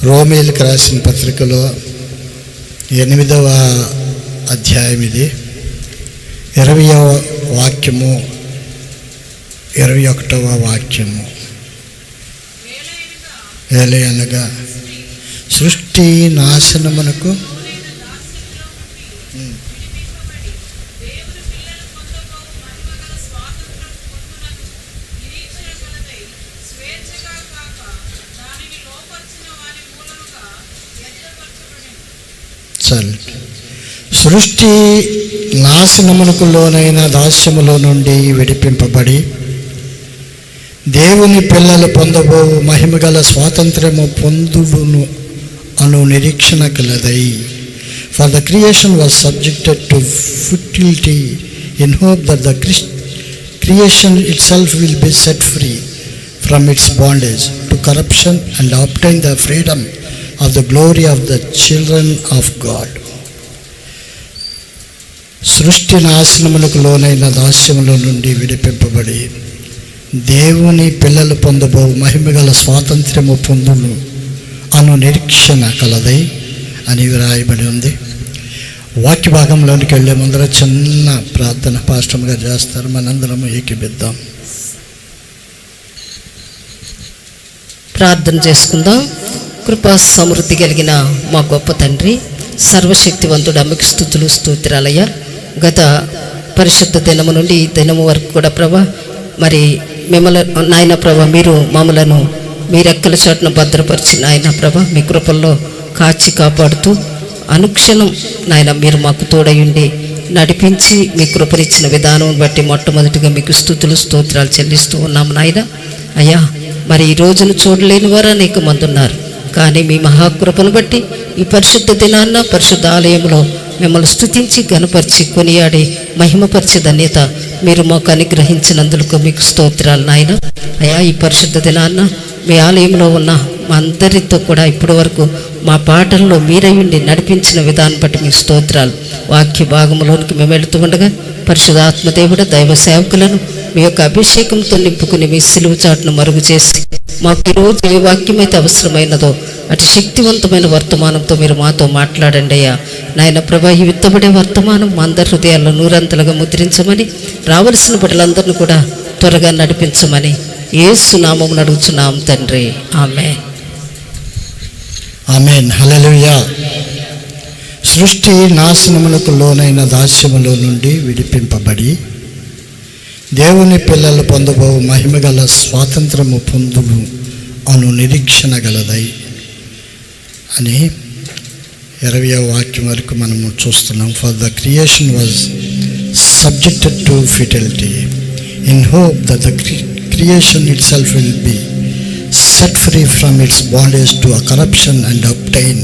రోమీయులకు రాసిన పత్రికలో 8వ అధ్యాయం ఇది 20వ వాక్యము 21వ వాక్యము. ఏలయనగా సృష్టి నాశనమునకు సృష్టి నాశనమునకు లోనైన దాస్యములో నుండి విడిపింపబడి దేవుని పిల్లలు పొందబో మహిమగల స్వాతంత్ర్యము పొందును అను నిరీక్షణ కలదై. For the creation was subjected to futility in hope that the creation itself will be set free from its bondage to corruption and obtain the freedom of the glory of the children of God. సృష్టి నాశనములకు లోనైన దాస్యముల నుండి విడిపింపబడి దేవుని పిల్లలు పొందబో మహిమగల స్వాతంత్ర్యము పొందును అను నిరీక్షణ కలదై అని వ్రాయబడి ఉంది. వాక్య భాగంలోనికి వెళ్ళే ముందర చిన్న ప్రార్థన పాస్టర్ గారు చేస్తారు. మనందరము ఏకీభిద్దాం, ప్రార్థన చేసుకుందాం. కృపా సమృద్ధి కలిగిన మా గొప్ప తండ్రి, సర్వశక్తివంతుడు, అమ్మకి స్తుతులు స్తోత్రాలయ్యా. గత పరిశుద్ధ దినము నుండి ఈ దినము వరకు కూడా ప్రభా, మరి మిమ్మల్ని నాయన ప్రభా మీరు మమ్మలను మీ రెక్కల చాటును భద్రపరిచి నాయన ప్రభా మీ కృపల్లో కాచి కాపాడుతూ అనుక్షణం నాయన మీరు మాకు తోడయుండి నడిపించి మీ కృపనిచ్చిన విధానం బట్టి మొట్టమొదటిగా మీకు స్తుతులు స్తోత్రాలు చెల్లిస్తూ ఉన్నాము నాయన. అయ్యా, మరి ఈ రోజును చూడలేని వారు అనేక మంది ఉన్నారు, కానీ మీ మహాకృపను బట్టి ఈ పరిశుద్ధ దినాన్న పరిశుద్ధ ఆలయంలో మిమ్మల్ని స్తుతించి గణపరిచి కొనియాడి మహిమపరిచే ధన్యత మీరు మాకు అనుగ్రహించినందుకు మీకు స్తోత్రాలు నాయన. అయ్యా, ఈ పరిశుద్ధ దినాన్న మీ ఆలయంలో ఉన్న మా అందరితో కూడా ఇప్పటి వరకు మా పాటల్లో మీరయ్యుండి నడిపించిన విధానం బట్టి మీకు స్తోత్రాలు. వాక్య భాగంలోనికి మేము వెళుతూ ఉండగా పరిశుద్ధాత్మదేవుడ దైవ సేవకులను మీ యొక్క అభిషేకంతో నింపుకుని మీ సిలువ చాటును మరుగు చేసి మాకు ఈరోజు ఏ వాక్యమైతే అవసరమైనదో అటు శక్తివంతమైన వర్తమానంతో మీరు మాతో మాట్లాడండి అయ్యా. నాయన ప్రభా, ఈ విత్తబడే వర్తమానం మా అందరి హృదయాల్లో నూరంతలుగా ముద్రించమని, రావలసిన బిడ్డలందరినీ కూడా త్వరగా నడిపించమని యేసు నామమున అడుగుచున్నాం తండ్రి, ఆమేన్. ఆమేన్. హల్లెలూయా. సృష్టి నాశనములకు లోనైన దాస్యములో నుండి విడిపింపబడి దేవుని పిల్లలు పొందబో మహిమగల స్వాతంత్రము పొందును అను నిరీక్షణ గలదై అని 20వ వాక్యం వరకు మనము చూస్తున్నాం. For the creation was subjected to futility in hope that the creation itself will be set free from its bondage to a corruption and obtain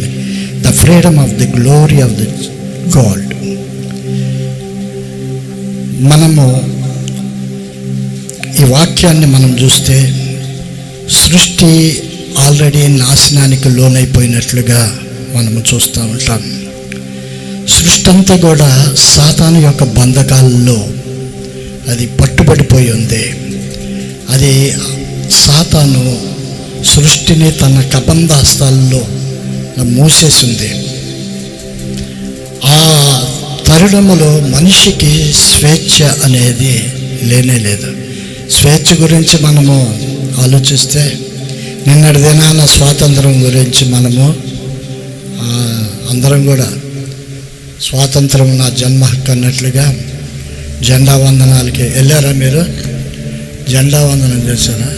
the freedom of the glory of the God. మనము ఈ వాక్యాన్ని మనం చూస్తే సృష్టి already నాశనానికి లోనైపోయినట్లుగా మనము చూస్తూ ఉంటాం. సృష్టి అంతా కూడా సాతాను యొక్క బంధకాలలో అది పట్టుబడిపోయి ఉంది. అది సాతాను సృష్టిని తన కబంధ హస్తాల్లో మూసేసింది. ఆ తరుణములో మనిషికి స్వేచ్ఛ అనేది లేనే లేదు. స్వేచ్ఛ గురించి మనము ఆలోచిస్తే నిన్నటి దినాన స్వాతంత్రం గురించి మనము అందరం కూడా స్వాతంత్రం నా జన్మ హక్కు అన్నట్లుగా జెండా వందనాలకి వెళ్ళారా? మీరు జెండా వందనం చేశారా?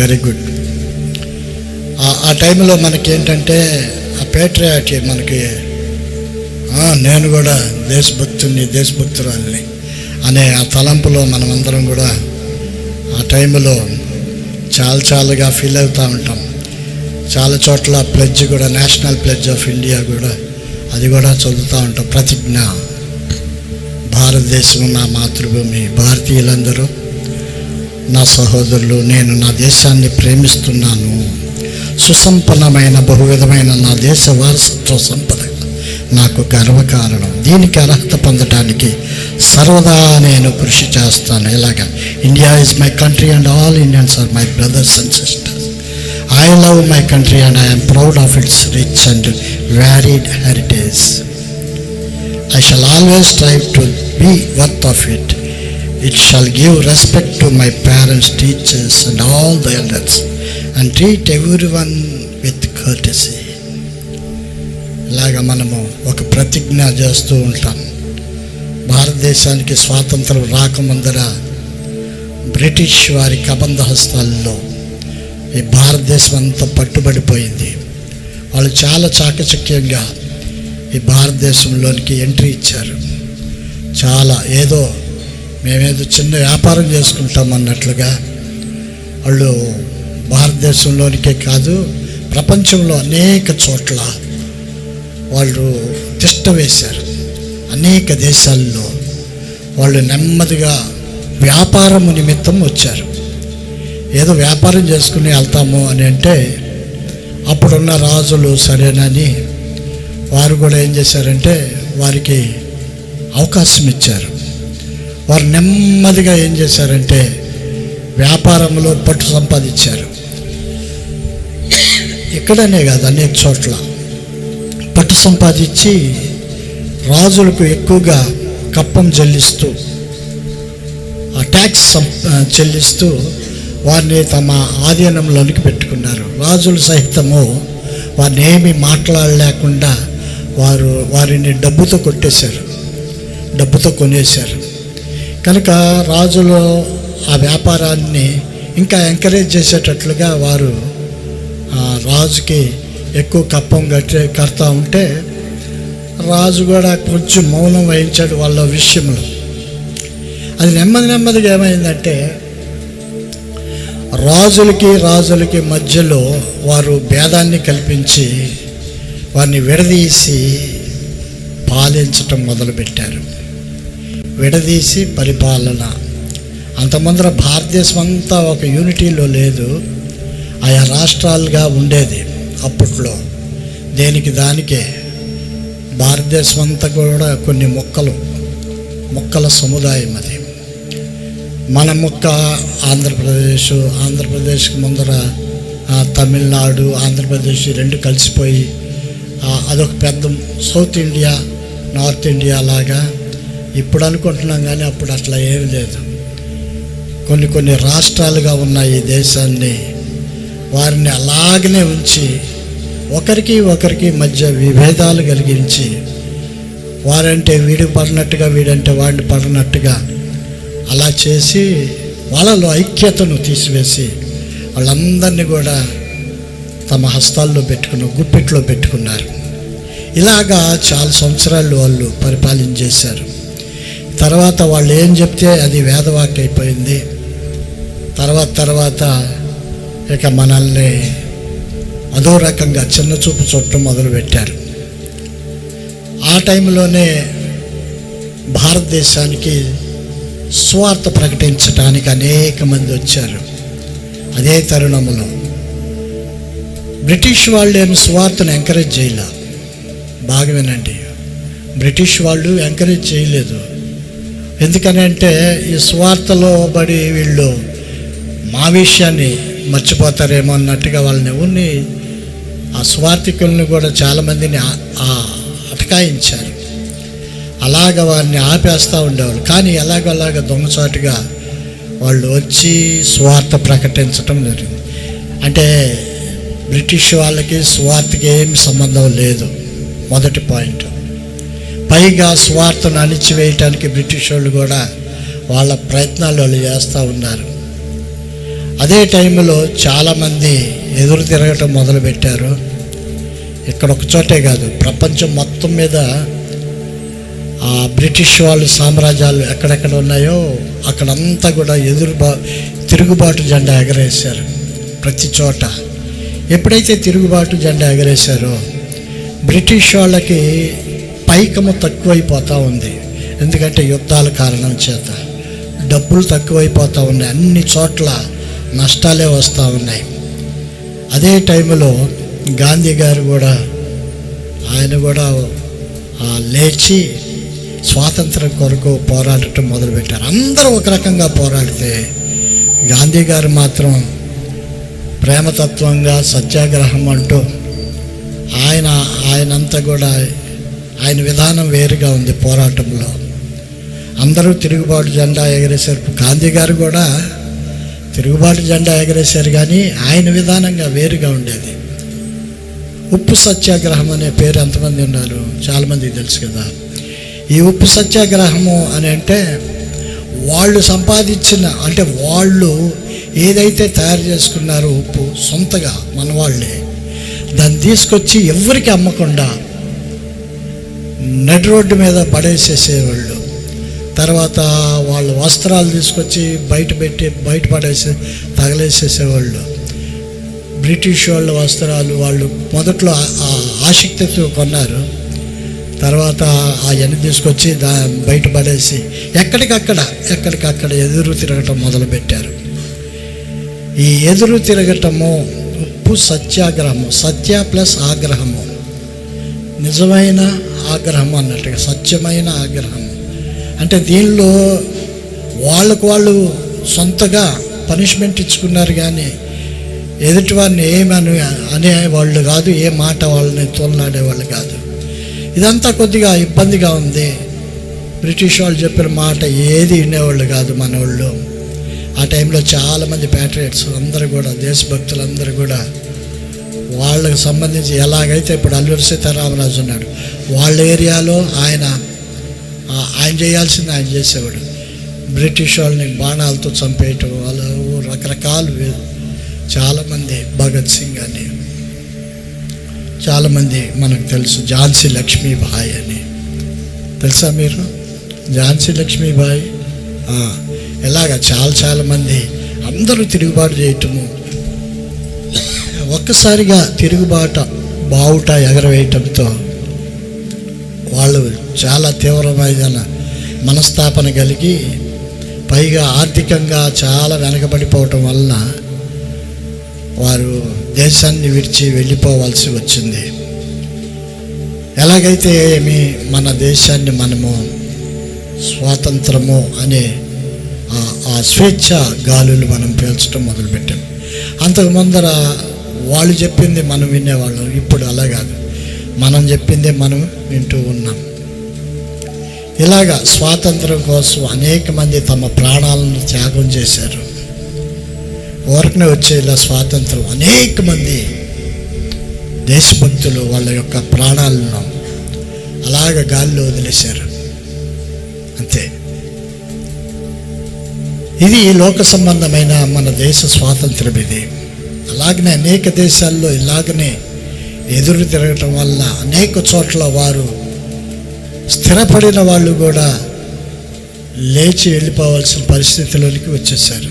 Very good. ఆ టైంలో మనకేంటంటే ఆ పేట్రియాటి మనకి నేను కూడా దేశభక్తురాలని అనే ఆ తలంపులో మనమందరం కూడా ఆ టైంలో చాలాగా ఫీల్ అవుతూ ఉంటాం. చాలా చోట్ల ప్లెడ్జ్ కూడా, నేషనల్ ప్లెడ్జ్ ఆఫ్ ఇండియా కూడా అది కూడా చదువుతూ ఉంటాం. ప్రతిజ్ఞ, భారతదేశం నా మాతృభూమి, భారతీయులందరూ నా సహోదరులు, నేను నా దేశాన్ని ప్రేమిస్తున్నాను, సుసంపన్నమైన బహువిధమైన నా దేశ వారసత్వ సంపద నాకు గర్వకారణం, దీనికి అర్హత పొందడానికి సర్వదా నేను కృషి చేస్తాను. ఇలాగా India is my country and all Indians are my brothers and sisters. I I love my country and I am proud of its rich and varied heritage. I shall always strive to be worth of it. It shall give respect to my parents, teachers and all the elders and treat everyone with courtesy. ఇలాగా మనము ఒక ప్రతిజ్ఞ చేస్తూ ఉంటాం. భారతదేశానికి స్వాతంత్రం రాకముందర British వారి కబంధ హస్తాల్లో ఈ భారతదేశం అంతా పట్టుబడిపోయింది. వాళ్ళు చాలా చాకచక్యంగా ఈ భారతదేశంలోనికి ఎంట్రీ ఇచ్చారు. చాలా మేమేదో చిన్న వ్యాపారం చేసుకుంటాం అన్నట్లుగా వాళ్ళు భారతదేశంలోనికే కాదు, ప్రపంచంలో అనేక చోట్ల వాళ్ళు తిష్ట వేశారు. అనేక దేశాల్లో వాళ్ళు నెమ్మదిగా వ్యాపారము నిమిత్తం వచ్చారు. ఏదో వ్యాపారం చేసుకుని వెళ్తాము అని అంటే అప్పుడున్న రాజులు సరేనని వారు కూడా ఏం చేశారంటే వారికి అవకాశం ఇచ్చారు. వారు నెమ్మదిగా ఏం చేశారంటే వ్యాపారంలో పట్టు సంపాదించారు. ఇక్కడనే కాదు, అనేక చోట్ల పట్టు సంపాదించి రాజులకు ఎక్కువగా కప్పం చెల్లిస్తూ, ఆ ట్యాక్స్ చెల్లిస్తూ వారిని తమ ఆధీనంలోనికి పెట్టుకున్నారు. రాజులు సహితము వారిని ఏమీ మాట్లాడలేకుండా వారిని డబ్బుతో కొట్టేశారు, డబ్బుతో కొనేశారు. కనుక రాజులు ఆ వ్యాపారాన్ని ఇంకా ఎంకరేజ్ చేసేటట్లుగా వారు రాజుకి ఎక్కువ కప్పం కడతా ఉంటే రాజు కూడా కొంచెం మౌనం వహించాడు వాళ్ళ విషయంలో. అది నెమ్మదిగా ఏమైందంటే రాజులకి మధ్యలో వారు భేదాన్ని కల్పించి వారిని విడదీసి పాలించటం మొదలుపెట్టారు. విడదీసి పరిపాలన. అంతమందర భారతదేశం అంతా ఒక యూనిటీలో లేదు, ఆయా రాష్ట్రాలుగా ఉండేది అప్పట్లో. దేనికి దానికే భారతదేశం అంతా కూడా కొన్ని మొక్కల సముదాయం. అది మన మొక్క ఆంధ్రప్రదేశ్కి ముందర తమిళనాడు, ఆంధ్రప్రదేశ్ రెండు కలిసిపోయి అదొక పెద్ద సౌత్ ఇండియా, నార్త్ ఇండియా లాగా ఇప్పుడు అనుకుంటున్నాం. కానీ అప్పుడు అట్లా ఏమీ లేదు. కొన్ని రాష్ట్రాలుగా ఉన్నాయి ఈ దేశాన్ని. వారిని అలాగనే ఉంచి ఒకరికి మధ్య విభేదాలు కలిగించి వారంటే వీడి పడినట్టుగా, వీడంటే వాడిని పడినట్టుగా అలా చేసి వాళ్ళలో ఐక్యతను తీసివేసి వాళ్ళందరినీ కూడా తమ హస్తాల్లో గుప్పిట్లో పెట్టుకున్నారు. ఇలాగా చాలా సంవత్సరాలు వాళ్ళు పరిపాలన చేశారు. తర్వాత వాళ్ళు ఏం చెప్తే అది వేదవాక్యం అయిపోయింది. తర్వాత ఇక మనల్ని అదో రకంగా చిన్న చూపు చూడటం మొదలుపెట్టారు. ఆ టైంలోనే భారతదేశానికి స్వార్థ ప్రకటించడానికి అనేక మంది వచ్చారు. అదే తరుణంలో బ్రిటిష్ వాళ్ళు ఏమి స్వార్థను ఎంకరేజ్ చేయలే. బాగా వినండి, బ్రిటిష్ వాళ్ళు ఎంకరేజ్ చేయలేదు. ఎందుకనంటే ఈ స్వార్థలో పడి వీళ్ళు మా విషయాన్ని మర్చిపోతారేమో అన్నట్టుగా వాళ్ళని ఎవరిని, ఆ స్వార్థికుల్ని కూడా చాలామందిని అటకాయించారు. అలాగ వారిని ఆపేస్తూ ఉండేవాళ్ళు. కానీ అలాగ దొంగచాటుగా వాళ్ళు వచ్చి స్వార్థ ప్రకటించటం జరిగింది. అంటే బ్రిటిష్ వాళ్ళకి స్వార్థకి ఏమి సంబంధం లేదు, మొదటి పాయింట్. పైగా స్వార్థను అణిచివేయటానికి బ్రిటిష్ వాళ్ళు కూడా వాళ్ళ ప్రయత్నాలు వాళ్ళు చేస్తూ ఉన్నారు. అదే టైంలో చాలామంది ఎదురు తిరగటం మొదలుపెట్టారు. ఇక్కడ ఒక చోటే కాదు, ప్రపంచం మొత్తం మీద ఆ బ్రిటిష్ వాళ్ళు సామ్రాజ్యాలు ఎక్కడెక్కడ ఉన్నాయో అక్కడంతా కూడా తిరుగుబాటు జెండా ఎగరేశారు ప్రతి చోట. ఎప్పుడైతే తిరుగుబాటు జెండా ఎగరేశారో బ్రిటిష్ వాళ్ళకి పైకము తక్కువైపోతూ ఉంది. ఎందుకంటే యుద్ధాల కారణం చేత డబ్బులు తక్కువైపోతూ ఉన్నాయి, అన్ని చోట్ల నష్టాలే వస్తూ ఉన్నాయి. అదే టైంలో గాంధీ గారు కూడా ఆయన కూడా లేచి స్వాతంత్రం కొరకు పోరాడటం మొదలుపెట్టారు. అందరూ ఒక రకంగా పోరాడితే గాంధీ గారు మాత్రం ప్రేమతత్వంగా సత్యాగ్రహం అంటూ ఆయనంతా కూడా ఆయన విధానం వేరుగా ఉంది. పోరాటంలో అందరూ తిరుగుబాటు జెండా ఎగరేశారు. గాంధీ గారు కూడా తిరుగుబాటు జెండా ఎగరేశారు, కానీ ఆయన విధానంగా వేరుగా ఉండేది. ఉప్పు సత్యాగ్రహం అనే పేరు ఎంతమంది ఉన్నారు? చాలామందికి తెలుసు కదా. ఈ ఉప్పు సత్యాగ్రహము అని అంటే వాళ్ళు సంపాదించిన, అంటే వాళ్ళు ఏదైతే తయారు చేసుకున్నారో ఉప్పు సొంతగా మన వాళ్ళే, దాన్ని తీసుకొచ్చి ఎవరికి అమ్మకుండా నడి రోడ్డు మీద పడేసేసేవాళ్ళు. తర్వాత వాళ్ళ వస్త్రాలు తీసుకొచ్చి బయట పడేసి తగలేసేసేవాళ్ళు. బ్రిటిష్ వాళ్ళ వస్త్రాలు వాళ్ళు మొదట్లో ఆసక్తితో కొన్నారు, తర్వాత అవన్నీ తీసుకొచ్చి బయట పడేసి ఎక్కడికక్కడ ఎదురు తిరగటం మొదలుపెట్టారు. ఈ ఎదురు తిరగటము ఉప్పు సత్యాగ్రహము, సత్య ప్లస్ ఆగ్రహము, నిజమైన ఆగ్రహం అన్నట్టుగా, సత్యమైన ఆగ్రహము. అంటే దీనిలో వాళ్ళు సొంతగా పనిష్మెంట్ ఇచ్చుకున్నారు, కానీ ఎదుటివారిని ఏమని అనేవాళ్ళు కాదు, ఏ మాట వాళ్ళని తోలనాడేవాళ్ళు కాదు. ఇదంతా కొద్దిగా ఇబ్బందిగా ఉంది. బ్రిటిష్ వాళ్ళు చెప్పిన మాట ఏది వినేవాళ్ళు కాదు మన వాళ్ళు. ఆ టైంలో చాలామంది ప్యాట్రియట్స్ అందరూ కూడా, దేశభక్తులు అందరూ కూడా వాళ్ళకు సంబంధించి ఎలాగైతే ఇప్పుడు అల్లూరి సీతారామరాజు ఉన్నాడు, వాళ్ళ ఏరియాలో ఆయన చేయాల్సింది ఆయన చేసేవాడు. బ్రిటిష్ వాళ్ళని బాణాలతో చంపేయటం, వాళ్ళు రకరకాలు. చాలామంది భగత్ సింగ్ అని, చాలామంది మనకు తెలుసు. ఝాన్సీ లక్ష్మీబాయి అని తెలుసా మీరు? ఝాన్సీ లక్ష్మీబాయి ఎలాగ చాలామంది అందరూ తిరుగుబాటు చేయటము, ఒక్కసారిగా బావుట ఎగరవేయటంతో వాళ్ళు చాలా తీవ్రమైన మనస్తాపన కలిగి, పైగా ఆర్థికంగా చాలా వెనకబడిపోవటం వలన వారు దేశాన్ని విడిచి వెళ్ళిపోవాల్సి వచ్చింది. ఎలాగైతే మన దేశాన్ని మనము స్వాతంత్రము అనే ఆ స్వేచ్ఛ గాలులు మనం పీల్చడం మొదలుపెట్టాం. అంతకు ముందర వాళ్ళు చెప్పింది మనం వినేవాళ్ళం, ఇప్పుడు అలా కాదు, మనం చెప్పిందే మనం వింటూ ఉన్నాం. ఇలాగా స్వాతంత్రం కోసం అనేక మంది తమ ప్రాణాలను త్యాగం చేశారు. ఊరకనే వచ్చే ఇలా స్వాతంత్రం అనేక మంది దేశభక్తులు వాళ్ళ యొక్క ప్రాణాలను అలాగ గాలిలో వదిలేశారు, అంతే. ఇది లోక సంబంధమైన మన దేశ స్వాతంత్రం. ఇది అలాగనే అనేక దేశాల్లో ఇలాగనే ఎదురు తిరగటం వల్ల అనేక చోట్ల వారు స్థిరపడిన వాళ్ళు కూడా లేచి వెళ్ళిపోవాల్సిన పరిస్థితిలోనికి వచ్చేసారు.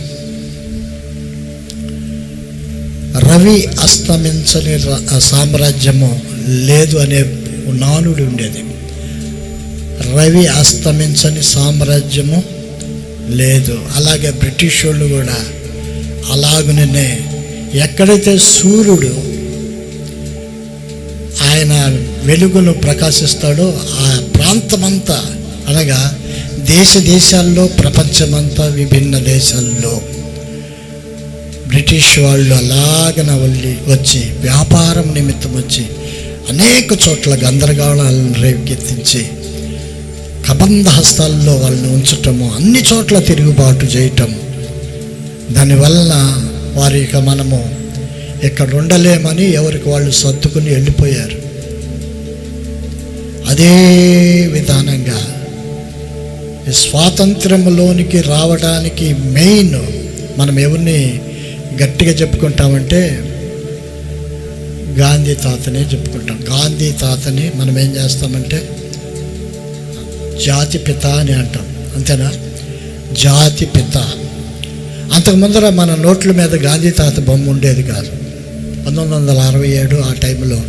రవి అస్తమించని సామ్రాజ్యము లేదు అనే నానుడి ఉండేది. రవి అస్తమించని సామ్రాజ్యము లేదు. అలాగే బ్రిటిష్ వాళ్ళు కూడా అలాగనే ఎక్కడైతే సూర్యుడు ఆయన వెలుగును ప్రకాశిస్తాడో ఆ ప్రాంతమంతా, అనగా దేశాల్లో, ప్రపంచమంతా, విభిన్న దేశాల్లో బ్రిటిష్ వాళ్ళు అలాగన వచ్చి వ్యాపారం నిమిత్తం వచ్చి అనేక చోట్ల గందరగోళాలను రేకెత్తించి కబంధ హస్తాల్లో వాళ్ళని ఉంచటము, అన్ని చోట్ల తిరుగుబాటు చేయటం. దానివల్ల వారి మనము ఇక్కడ ఉండలేమని ఎవరికి వాళ్ళు సర్దుకుని వెళ్ళిపోయారు. అదే విధానంగా ఈ స్వాతంత్రంలోనికి రావడానికి మెయిన్ మనం ఎవరిని గట్టిగా చెప్పుకుంటామంటే గాంధీ తాతనే చెప్పుకుంటాం. గాంధీ తాతని మనం ఏం చేస్తామంటే జాతి పిత అని అంటాం, అంతేనా? జాతి పిత. అంతకు ముందర మన నోట్ల మీద గాంధీ తాత బొమ్మ ఉండేది కాదు. 1967 ఆ టైంలో,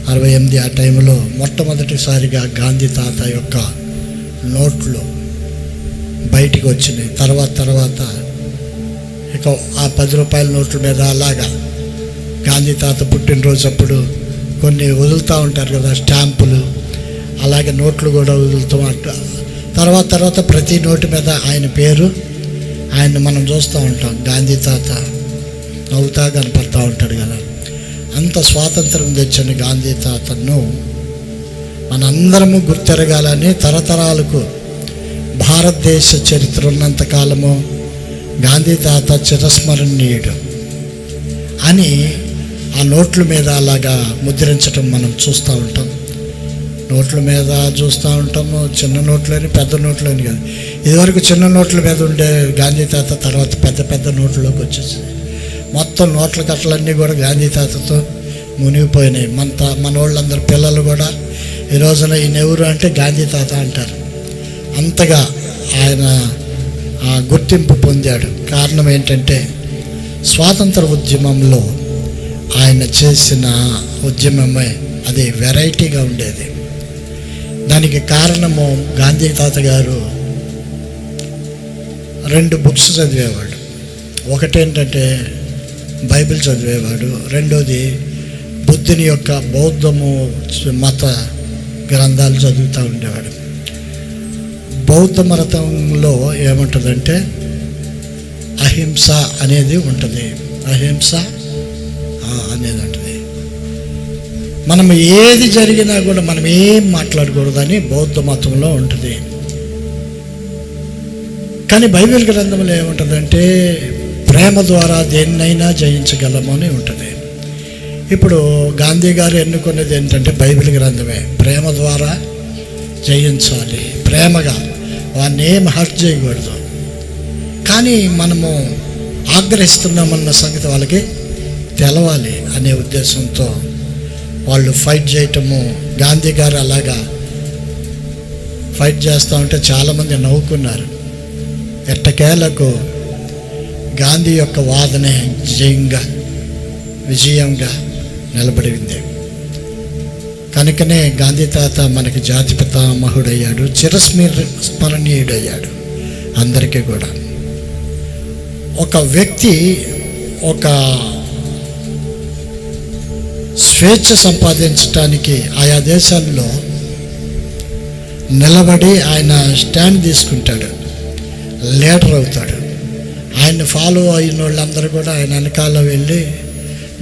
68 ఆ టైంలో మొట్టమొదటిసారిగా గాంధీ తాత యొక్క నోట్లు బయటికి వచ్చినాయి. తర్వాత ఇక ఆ 10 రూపాయల నోట్ల మీద అలాగా గాంధీ తాత పుట్టినరోజు అప్పుడు కొన్ని వదులుతూ ఉంటారు కదా స్టాంపులు, అలాగే నోట్లు కూడా వదులుతూ ఉంటారు. తర్వాత ప్రతి నోటు మీద ఆయన పేరు, ఆయన మనం చూస్తూ ఉంటాం గాంధీ తాత. నవ్వుతా కనపడతా ఉంటాడు కదా. అంత స్వాతంత్రం తెచ్చిన గాంధీ తాతను మనందరము గుర్తెరగాలని, తరతరాలకు భారతదేశ చరిత్ర ఉన్నంతకాలము గాంధీ తాత చిరస్మరణీయుడు అని ఆ నోట్ల మీద అలాగా ముద్రించటం మనం చూస్తూ ఉంటాం. నోట్ల మీద చూస్తూ ఉంటాము, చిన్న నోట్లని పెద్ద నోట్లని కాదు. ఇదివరకు చిన్న నోట్ల మీద ఉండే గాంధీ తాత తర్వాత పెద్ద పెద్ద నోట్లలోకి వచ్చేసింది. మొత్తం నోట్ల కట్టలన్నీ కూడా గాంధీ తాతతో మునిగిపోయినాయి. మన వాళ్ళందరూ పిల్లలు కూడా ఈ రోజున ఈయన ఎవరు అంటే గాంధీ తాత అంటారు. అంతగా ఆయన గుర్తింపు పొందాడు. కారణం ఏంటంటే స్వాతంత్ర ఉద్యమంలో ఆయన చేసిన ఉద్యమమే అది వెరైటీగా ఉండేది. దానికి కారణము గాంధీ తాత గారు 2 బుక్స్ చదివేవాడు. ఒకటేంటంటే బైబిల్ చదివేవాడు, రెండోది బుద్ధుని యొక్క బౌద్ధము మత గ్రంథాలు చదువుతూ ఉండేవాడు. బౌద్ధ మతంలో ఏముంటుందంటే అహింస అనేది ఉంటుంది. అహింస అనేది ఉంటుంది. మనం ఏది జరిగినా కూడా మనం ఏం మాట్లాడకూడదని బౌద్ధ మతంలో ఉంటుంది. కానీ బైబిల్ గ్రంథంలో ఏముంటుందంటే ప్రేమ ద్వారా దేన్నైనా జయించగలము అని ఉంటుంది. ఇప్పుడు గాంధీ గారు ఎన్నుకున్నది ఏంటంటే బైబిల్ గ్రంథమే. ప్రేమ ద్వారా జయించాలి, ప్రేమగా, వాడిని ఏం హర్ట్ చేయకూడదు. కానీ మనము ఆగ్రహిస్తున్నామన్న సంగతి వాళ్ళకి తెలవాలి అనే ఉద్దేశంతో వాళ్ళు ఫైట్ చేయటము. గాంధీ గారు అలాగా ఫైట్ చేస్తూ ఉంటే చాలామంది నవ్వుకున్నారు. ఎట్టకేలకు గాంధీ యొక్క వాదనే విజయంగా నిలబడింది. కనుకనే గాంధీ తాత మనకి జాతిపితామహుడయ్యాడు, చిరస్మరణీయుడయ్యాడు అందరికీ కూడా. ఒక వ్యక్తి ఒక స్వేచ్ఛ సంపాదించడానికి ఆయా దేశాల్లో నిలబడి ఆయన స్టాండ్ తీసుకుంటాడు, లీడర్ అవుతాడు. ఆయన్ని ఫాలో అయిన వాళ్ళందరూ కూడా ఆయన వెనకాల వెళ్ళి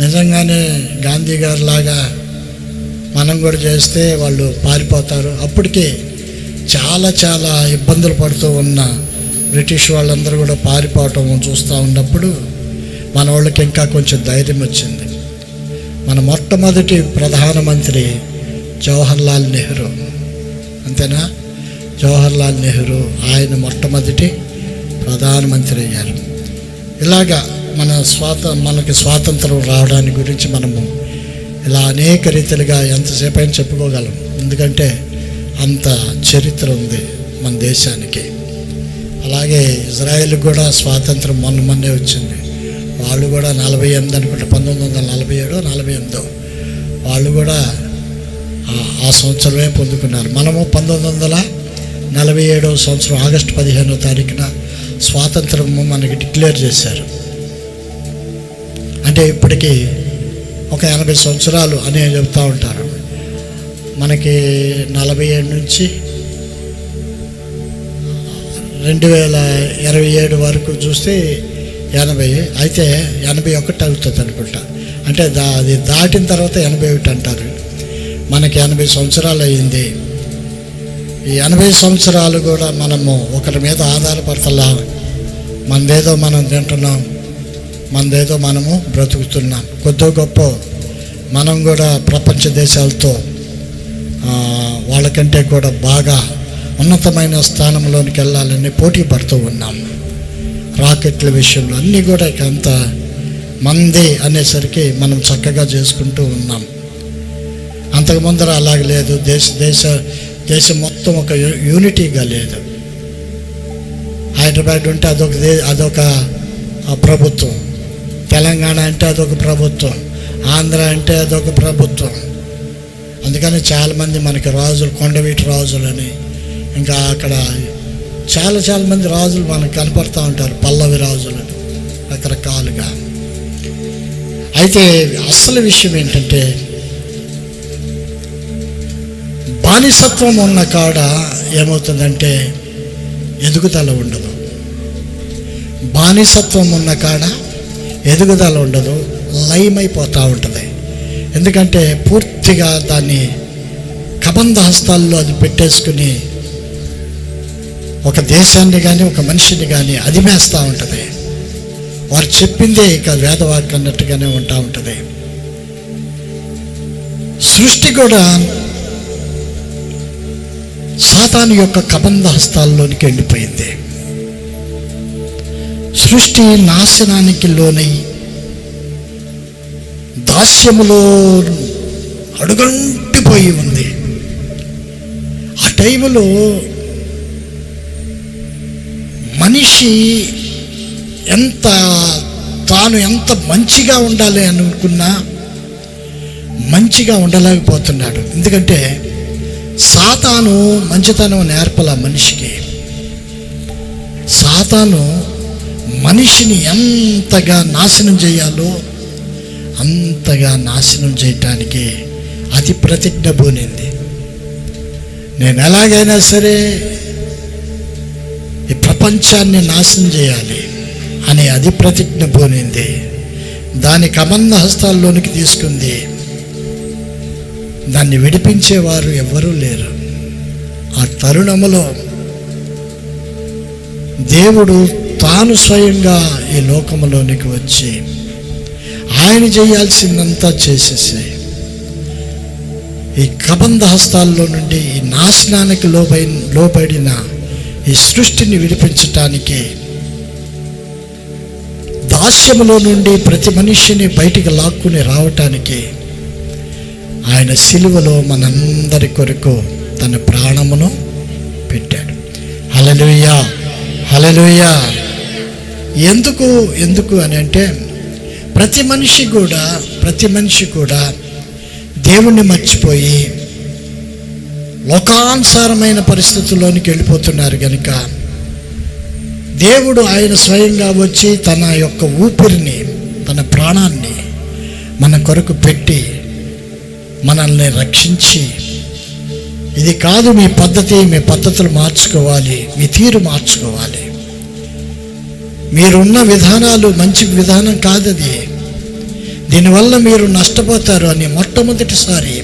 నిజంగానే గాంధీ గారి లాగా మనం కూడా చేస్తే వాళ్ళు పారిపోతారు. అప్పటికే చాలా చాలా ఇబ్బందులు పడుతూ ఉన్న బ్రిటిష్ వాళ్ళందరూ కూడా పారిపోవటం చూస్తూ ఉన్నప్పుడు మన వాళ్ళకి ఇంకా కొంచెం ధైర్యం వచ్చింది. మన మొట్టమొదటి ప్రధానమంత్రి జవహర్లాల్ నెహ్రూ, అంతేనా? జవహర్లాల్ నెహ్రూ ఆయన మొట్టమొదటి ప్రధానమంత్రి అయ్యారు. ఇలాగా మనకి స్వాతంత్రం రావడానికి గురించి మనము ఇలా అనేక రీతిలుగా ఎంతసేపు అయినా చెప్పుకోగలం. ఎందుకంటే అంత చరిత్ర ఉంది మన దేశానికి. అలాగే ఇజ్రాయెల్ కూడా స్వాతంత్రం మొన్నే వచ్చింది. వాళ్ళు కూడా 48 అనుకుంటే 1947 48 వాళ్ళు కూడా ఆ సంవత్సరమే పొందుకున్నారు. మనము 1947 సంవత్సరం ఆగస్టు 15వ తారీఖున స్వాతంత్రము మనకి డిక్లేర్ చేశారు. అంటే ఇప్పటికీ ఒక 80 సంవత్సరాలు అని చెప్తూ ఉంటారు. మనకి 47 నుంచి 2027 వరకు చూస్తే 80, అయితే 81 అవుతుంది అనుకుంటా. అంటే అది దాటిన తర్వాత 81 అంటారు. మనకి 80 సంవత్సరాలు అయింది. ఈ 80 సంవత్సరాలు కూడా మనము ఒకరి మీద ఆధారపడతలా. మనదేదో మనం తింటున్నాం, మనదేదో మనము బ్రతుకుతున్నాం. కొద్ది గొప్ప మనం కూడా ప్రపంచ దేశాలతో వాళ్ళకంటే కూడా బాగా ఉన్నతమైన స్థానంలోనికి వెళ్ళాలని పోటీ పడుతూ ఉన్నాం. రాకెట్ల విషయంలో అన్నీ కూడా అంత మంది అనేసరికి మనం చక్కగా చేసుకుంటూ ఉన్నాం. అంతకుముందర అలాగ లేదు. దేశం మొత్తం ఒక యూనిటీగా లేదు. హైదరాబాద్ ఉంటే అదొక ప్రభుత్వం, తెలంగాణ అంటే అదొక ప్రభుత్వం, ఆంధ్ర అంటే అదొక ప్రభుత్వం. అందుకని చాలామంది మనకి రాజులు, కొండవీటి రాజులని, ఇంకా అక్కడ చాలా మంది రాజులు మనకు కనపడుతూ ఉంటారు, పల్లవి రాజులని రకరకాలుగా. అయితే అసలు విషయం ఏంటంటే బానిసత్వం ఉన్న కాడ ఏమవుతుందంటే ఎదుగుదల ఉండదు. బానిసత్వం ఉన్న కాడ ఎదుగుదల ఉండదు, లయమైపోతూ ఉంటుంది. ఎందుకంటే పూర్తిగా దాన్ని కబంధ హస్తాల్లో అది పెట్టేసుకుని ఒక దేశాన్ని కానీ ఒక మనిషిని కానీ అదిమేస్తూ ఉంటుంది. వారు చెప్పిందే ఇక వేదవాక్యం అన్నట్టుగానే ఉంటా ఉంటుంది. సృష్టి కూడా సాతాను యొక్క కబంధ హస్తాల్లోనికి వెళ్ళిపోయింది. సృష్టి నాశనానికి లోనై దాస్యములో అడుగంటిపోయి ఉంది. ఆ టైంలో మనిషి తాను ఎంత మంచిగా ఉండాలి అనుకున్నా మంచిగా ఉండలేకపోతున్నాడు. ఎందుకంటే సాతాను మంచితనం నేర్పల మనిషికి. సాతాను మనిషిని ఎంతగా నాశనం చేయాలో అంతగా నాశనం చేయటానికి అతి ప్రతిజ్ఞ పూనింది. నేను ఎలాగైనా సరే ఈ ప్రపంచాన్ని నాశనం చేయాలి అని అది ప్రతిజ్ఞ పూనింది. దాని కబంధ హస్తాల్లోనికి తీసుకుంది. దాన్ని విడిపించేవారు ఎవ్వరూ లేరు. ఆ తరుణములో దేవుడు తాను స్వయంగా ఈ లోకములోనికి వచ్చి ఆయన చేయాల్సిందంతా చేసేసి ఈ కబంధ హస్తాల్లో నుండి ఈ నాశనానికి లోబడిన ఈ సృష్టిని విడిపించటానికి, దాస్యములో నుండి ప్రతి మనిషిని బయటికి లాక్కుని రావటానికి ఆయన సిలువలో మనందరి కొరకు తన ప్రాణమును పెట్టాడు. హల్లెలూయా, హల్లెలూయా. ఎందుకు అని అంటే ప్రతి మనిషి కూడా దేవుణ్ణి మర్చిపోయి లోకానుసారమైన పరిస్థితుల్లోనికి వెళ్ళిపోతున్నారు కనుక దేవుడు ఆయన స్వయంగా వచ్చి తన యొక్క ఊపిరిని, తన ప్రాణాన్ని మన కొరకు పెట్టి మనల్ని రక్షించి, ఇది కాదు మీ పద్ధతులు మార్చుకోవాలి, మీ తీరు మార్చుకోవాలి, మీరున్న విధానాలు మంచి విధానం కాదది, దీనివల్ల మీరు నష్టపోతారు అని మొట్టమొదటిసారి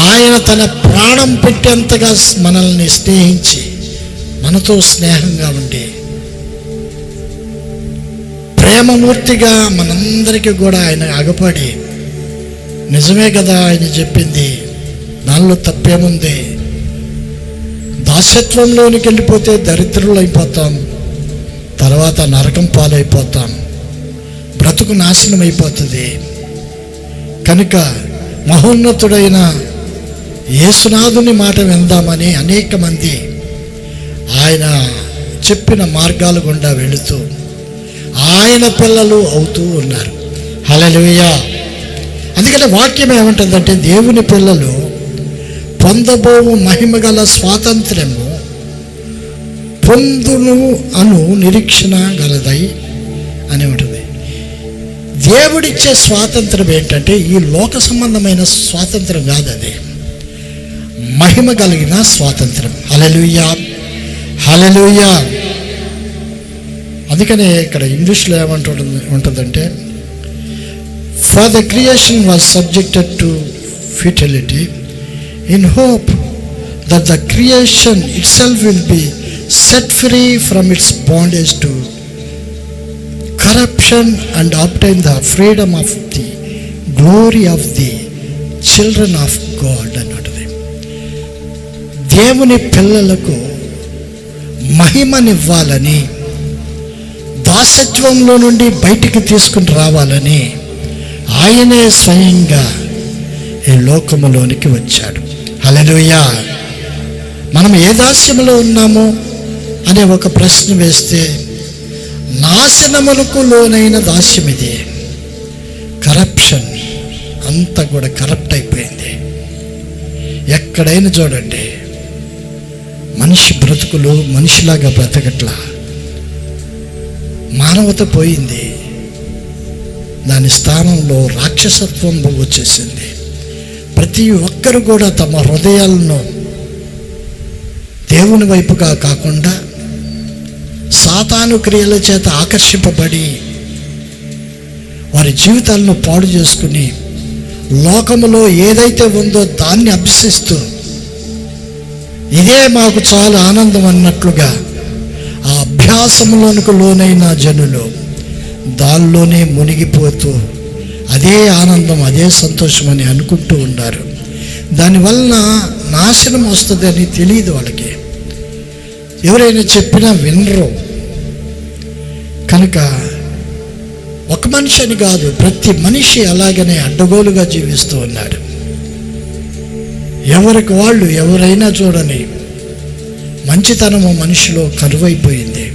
ఆయన తన ప్రాణం పెట్టేంతగా మనల్ని స్నేహించి మనతో స్నేహంగా ఉండి ప్రేమమూర్తిగా మనందరికీ కూడా ఆయన అగపడి, నిజమే కదా ఆయన చెప్పింది, దానిలో తప్పేముంది, దాస్యత్వంలోనికి వెళ్ళిపోతే దరిద్రులు అయిపోతాం, తర్వాత నరకం పాలైపోతాం, బ్రతుకు నాశనం అయిపోతుంది. కనుక మహోన్నతుడైన యేసునాథుని మాట విందామని అనేక మంది ఆయన చెప్పిన మార్గాల గుండా వెళుతూ ఆయన పిల్లలు అవుతూ ఉన్నారు. హల్లెలూయా. అందుకని వాక్యం ఏమంటుందంటే, దేవుని పిల్లలు పొందబోవు మహిమగల స్వాతంత్ర్యము పొందును అను నిరీక్షణ గలదై అని ఉంటుంది. దేవుడిచ్చే స్వాతంత్రం ఏంటంటే ఈ లోక సంబంధమైన స్వాతంత్రం కాదు, అది మహిమ కలిగిన స్వాతంత్రం. హల్లెలూయా, హల్లెలూయా. అందుకనే ఇక్కడ ఇంగ్లీష్లో ఉంటుందంటే, for the creation was subjected to futility in hope that the creation itself will B set free from it's bondage to corruption and obtain the freedom of the glory of the children of God అన్నది. దేవుని పిల్లలకు మహిమనివ్వాలని, దాసత్వంలో నుండి బయటికి తీసుకుని రావాలని ఆయనే స్వయంగా ఈ లోకములోనికి వచ్చాడు. హల్లెలూయా. మనం ఏ దాస్యములో ఉన్నామో అనే ఒక ప్రశ్న వేస్తే, నాశనములకు లోనైన దాస్యం ఇది. కరప్షన్ అంతా కూడా కరప్ట్ అయిపోయింది. ఎక్కడైనా చూడండి, మనిషి బ్రతుకులు మనిషిలాగా బ్రతకట్లా, మానవత పోయింది, దాని స్థానంలో రాక్షసత్వం వచ్చేసింది. ప్రతి ఒక్కరు కూడా తమ హృదయాలను దేవుని వైపుగా కాకుండా సాతాను క్రియల చేత ఆకర్షింపబడి వారి జీవితాలను పాడు చేసుకుని లోకములో ఏదైతే ఉందో దాన్ని అభ్యసిస్తూ ఇదే మాకు చాలా ఆనందం అన్నట్లుగా ఆ అభ్యాసంలోనికి లోనైన జనులు దానిలోనే మునిగిపోతూ అదే ఆనందం, అదే సంతోషం అని అనుకుంటూ ఉన్నారు. దానివలన నాశనం వస్తుంది అని తెలియదు వాళ్ళకి. ఎవరైనా చెప్పినా వినరు. కనుక ఒక మనిషి అని కాదు, ప్రతి మనిషి అలాగనే అడ్డగోలుగా జీవిస్తూ ఉన్నాడు. ఎవరికి వాళ్ళు, ఎవరైనా చూడని మంచితనము మనిషిలో కరువైపోయింది,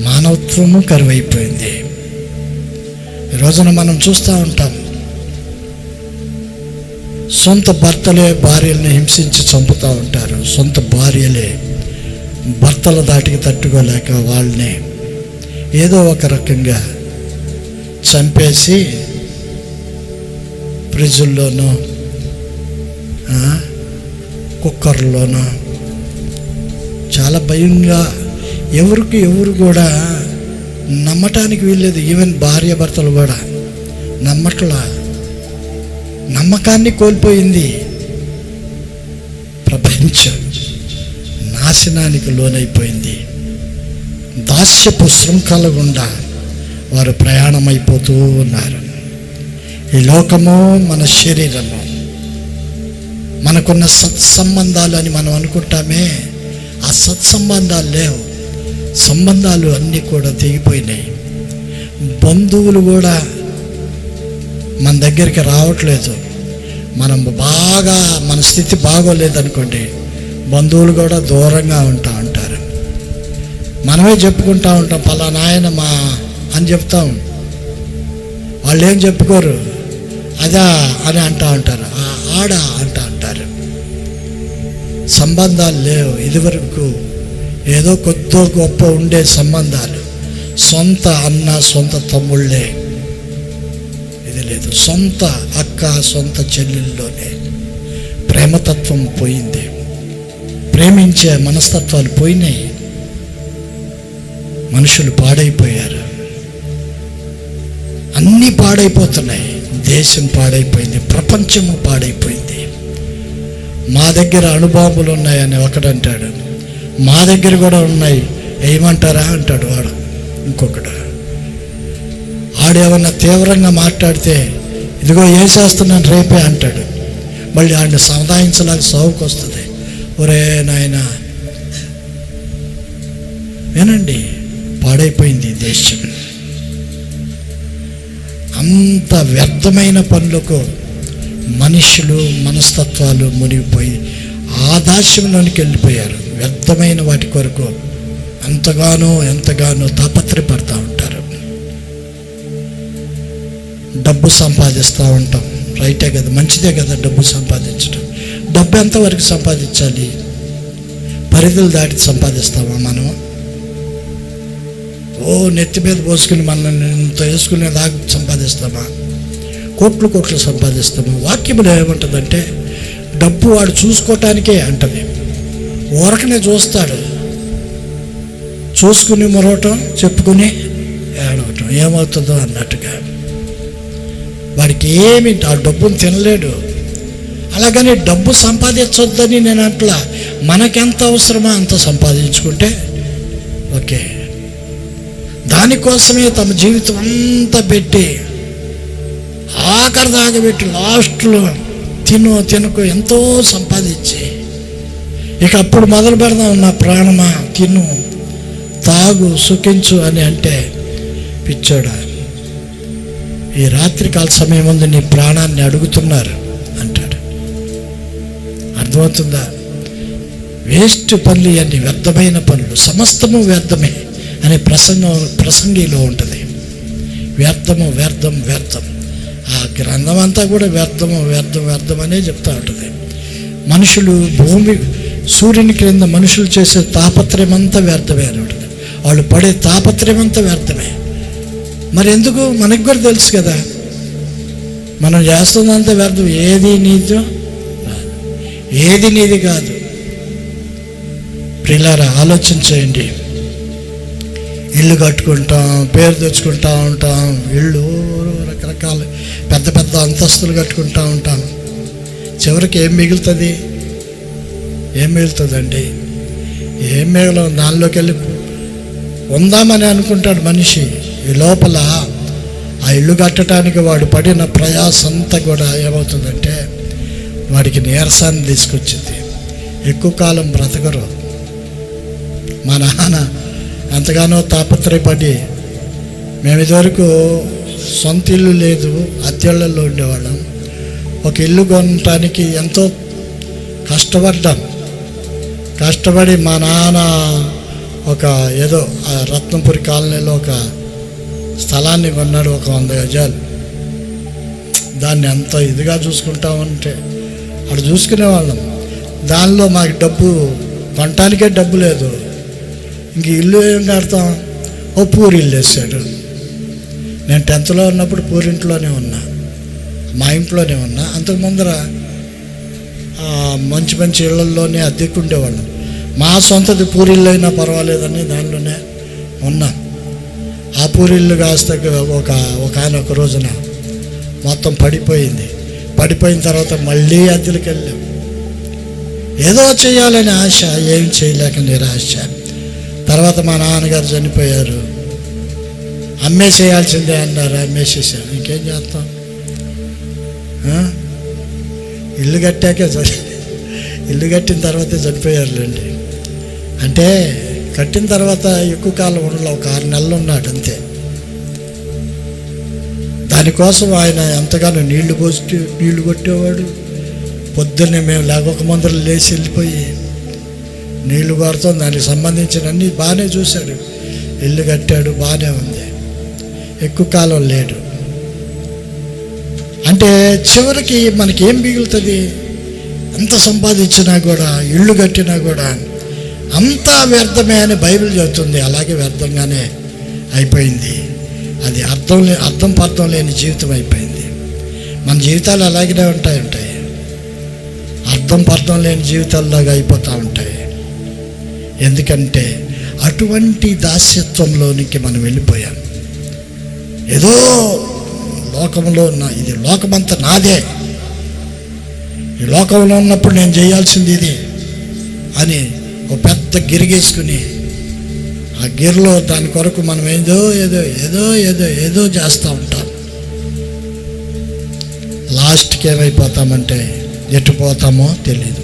మానవత్వము కరువైపోయింది. ఈ రోజున మనం చూస్తూ ఉంటాం, సొంత భర్తలే భార్యల్ని హింసించి చంపుతూ ఉంటారు. సొంత భార్యలే భర్తల దాటికి తట్టుకోలేక వాళ్ళని ఏదో ఒక రకంగా చంపేసి ఫ్రిడ్జుల్లోనూ కుక్కర్లోనూ చాలా భయంగా, ఎవరు కూడా నమ్మటానికి వీల్లేదు. ఈవెన్ భార్య భర్తలు కూడా నమ్మట్లా, నమ్మకాన్ని కోల్పోయింది. ప్రపంచం నాశనానికి లోనైపోయింది. దాస్యపు శృంఖల గుండా వారు ప్రయాణమైపోతూ ఉన్నారు. ఈ లోకము, మన శరీరము, మనకున్న సత్సంబంధాలు అని మనం అనుకుంటామే, ఆ సత్సంబంధాలు లేవు. సంబంధాలు అన్నీ కూడా తెగిపోయినాయి. బంధువులు కూడా మన దగ్గరికి రావట్లేదు. మనం బాగా, మన స్థితి బాగోలేదనుకోండి, బంధువులు కూడా దూరంగా ఉంటారు. మనమే చెప్పుకుంటూ ఉంటాం, పలానా ఆయన మా అని చెప్తాం. వాళ్ళు ఏం చెప్పుకోరు, అదా అని అంటూ ఉంటారు, ఆడ అంటూ ఉంటారు. సంబంధాలు లేవు. ఇదివరకు ఏదో కొద్దో గొప్ప ఉండే సంబంధాలు, సొంత అన్న సొంత తమ్ముళ్ళే. ఇది లేదు. సొంత అక్క సొంత చెల్లెల్లోనే ప్రేమతత్వం పోయింది. ప్రేమించే మనస్తత్వాలు పోయినాయి. మనుషులు పాడైపోయారు. అన్నీ పాడైపోతున్నాయి. దేశం పాడైపోయింది, ప్రపంచము పాడైపోయింది. మా దగ్గర అణుబాంబులు ఉన్నాయని ఒకడంటాడు, మా దగ్గర కూడా ఉన్నాయి ఏమంటారా అంటాడు వాడు. ఇంకొకడు ఆడేమన్నా తీవ్రంగా మాట్లాడితే ఇదిగో వేసేస్తున్నాను రేపే అంటాడు. మళ్ళీ ఆడిని సముదాయించడానికి సాగుకు వస్తుంది. ఒరే నాయన వినండి, పాడైపోయింది దేశం. అంత వ్యర్థమైన పనులకు మనుషులు మనస్తత్వాలు మునిగిపోయి ఆ దాస్యంలోనికి వెళ్ళిపోయారు. వ్యర్థమైన వాటి కొరకు ఎంతగానో తాపత్రయపడతా ఉంటారు. డబ్బు సంపాదిస్తూ ఉంటాం, రైటే కదా, మంచిదే కదా డబ్బు సంపాదించడం. డబ్బు ఎంతవరకు సంపాదించాలి? పరిధులు దాటి సంపాదిస్తామా మనం? నెత్తి మీద పోసుకుని మనల్ని ఇంత వేసుకునే దాకా సంపాదిస్తామా? కోట్లు సంపాదిస్తాము. వాక్యములు ఏమంటుందంటే డబ్బు వాడు చూసుకోవటానికే అంటది. ఊరకనే చూస్తాడు, చూసుకుని మరవటం, చెప్పుకుని ఏడవటం, ఏమవుతుందో అన్నట్టుగా. వాడికి ఏమి ఆ డబ్బును తినలేడు. అలాగని డబ్బు సంపాదించొద్దని నేను అట్లా, మనకెంత అవసరమో అంత సంపాదించుకుంటే ఓకే. దానికోసమే తమ జీవితం అంతా పెట్టి ఆఖరి దాకా పెట్టి లాస్ట్లో తినకు ఎంతో సంపాదించి ఇక అప్పుడు మొదలు పెడదాం, నా ప్రాణమా తిను తాగు సుఖించు అని అంటే పిచ్చోడా, ఈ రాత్రికాల సమయం ముందు నీ ప్రాణాన్ని అడుగుతున్నారు అంటాడు. అర్థమవుతుందా? వేస్ట్ పనులు అన్ని, వ్యర్థమైన పనులు, సమస్తము వ్యర్థమే అనే ప్రసంగిలో ఉంటుంది. వ్యర్థం. ఆ గ్రంథం అంతా కూడా వ్యర్థం అనే చెప్తూ ఉంటుంది. మనుషులు సూర్యుని క్రింద మనుషులు చేసే తాపత్రయం అంతా వ్యర్థమే అని ఉంటుంది. వాళ్ళు పడే తాపత్రయం అంతా వ్యర్థమే. మరి ఎందుకు? మనకు కూడా తెలుసు కదా, మనం చేస్తుందంతా వ్యర్థం. ఏది నీది కాదు. ప్రియులారా, ఆలోచించేయండి. ఇల్లు కట్టుకుంటాం, పేరు తెచ్చుకుంటూ ఉంటాం, ఇళ్ళు రకరకాల పెద్ద పెద్ద అంతస్తులు కట్టుకుంటూ ఉంటాం. చివరికి ఏం మిగులుతుంది? ఏం మిగులుతుందండి? ఏం మిగలం. దానిలోకి వెళ్ళి ఉందామని అనుకుంటాడు మనిషి. ఈ లోపల ఆ ఇల్లు కట్టడానికి వాడు పడిన ప్రయాసం అంతా కూడా ఏమవుతుందంటే వాడికి నీరసాన్ని తీసుకొచ్చింది. ఎక్కువ కాలం బ్రతకరు. మా నాన్న ఎంతగానో తాపత్రయపడి, మేము ఇదివరకు సొంత ఇల్లు లేదు, అద్దెళ్ళల్లో ఉండేవాళ్ళం. ఒక ఇల్లు కొనటానికి ఎంతో కష్టపడి మా నాన్న ఒక ఏదో రత్నపురి కాలనీలో ఒక స్థలాన్ని కొన్నాడు, ఒక 100 గజాలు. దాన్ని ఎంత ఇదిగా చూసుకుంటామంటే అక్కడ చూసుకునేవాళ్ళం. దానిలో మాకు డబ్బు కొనటానికే డబ్బు లేదు. ఇంక ఇల్లు ఏం కడతాం? ఓ పూరి ఇల్లు వేసాడు. నేను 10th ఉన్నప్పుడు పూరింట్లోనే ఉన్నా, మా ఇంట్లోనే ఉన్నా. అంతకు ముందర మంచి మంచి ఇళ్లలోనే అద్దెకుండేవాళ్ళం. మా సొంతది పూరిల్లు అయినా పర్వాలేదని దానిలోనే ఉన్నాం. ఆ పూరిల్లు కాస్త ఒక ఆయన ఒక రోజున మొత్తం పడిపోయిన తర్వాత మళ్ళీ అద్దెలకు వెళ్ళాం. ఏదో చేయాలని ఆశ, ఏం చేయలేక నిరాశ. తర్వాత మా నాన్నగారు చనిపోయారు, అమ్మేసేయాల్సిందే అన్నారు. అమ్మేసేసాం. ఇంకేం చేస్తాం? ఇల్లు కట్టిన తర్వాతే చనిపోయారులేండి. అంటే కట్టిన తర్వాత ఎక్కువ కాలం ఉండలే, ఒక 6 నెలలు ఉన్నాడు అంతే. దానికోసం ఆయన ఎంతగానో నీళ్లు కొట్టేవాడు. పొద్దున్నే మేము లేకొక ముందర లేచి వెళ్ళిపోయి నీళ్లు కొడతాం. దానికి సంబంధించిన అన్నీ బాగానే చూశాడు. ఇల్లు కట్టాడు, బాగానే ఉంది. ఎక్కువ కాలం లేడు. అంటే చివరికి మనకేం మిగులుతుంది? అంత సంపాదించినా కూడా, ఇల్లు కట్టినా కూడా అంతా వ్యర్థమే అని బైబిల్ చెబుతుంది. అలాగే వ్యర్థంగానే అయిపోయింది. అది అర్థం పర్థం లేని జీవితం అయిపోయింది. మన జీవితాలు అలాగే ఉంటాయి, అర్థం పర్థం లేని జీవితాల్లాగా అయిపోతూ ఉంటాయి. ఎందుకంటే అటువంటి దాస్యత్వంలోనికి మనం వెళ్ళిపోయాం. ఏదో లోకంలో ఇది లోకమంతా నాదే, ఈ లోకంలో ఉన్నప్పుడు నేను చేయాల్సింది ఇది అని ఒక పెద్ద గిరిగేసుకుని ఆ గిరిలో దాని కొరకు మనం ఏదో ఏదో ఏదో ఏదో ఏదో చేస్తూ ఉంటాం. లాస్ట్కి ఏమైపోతామంటే ఎటు పోతామో తెలీదు.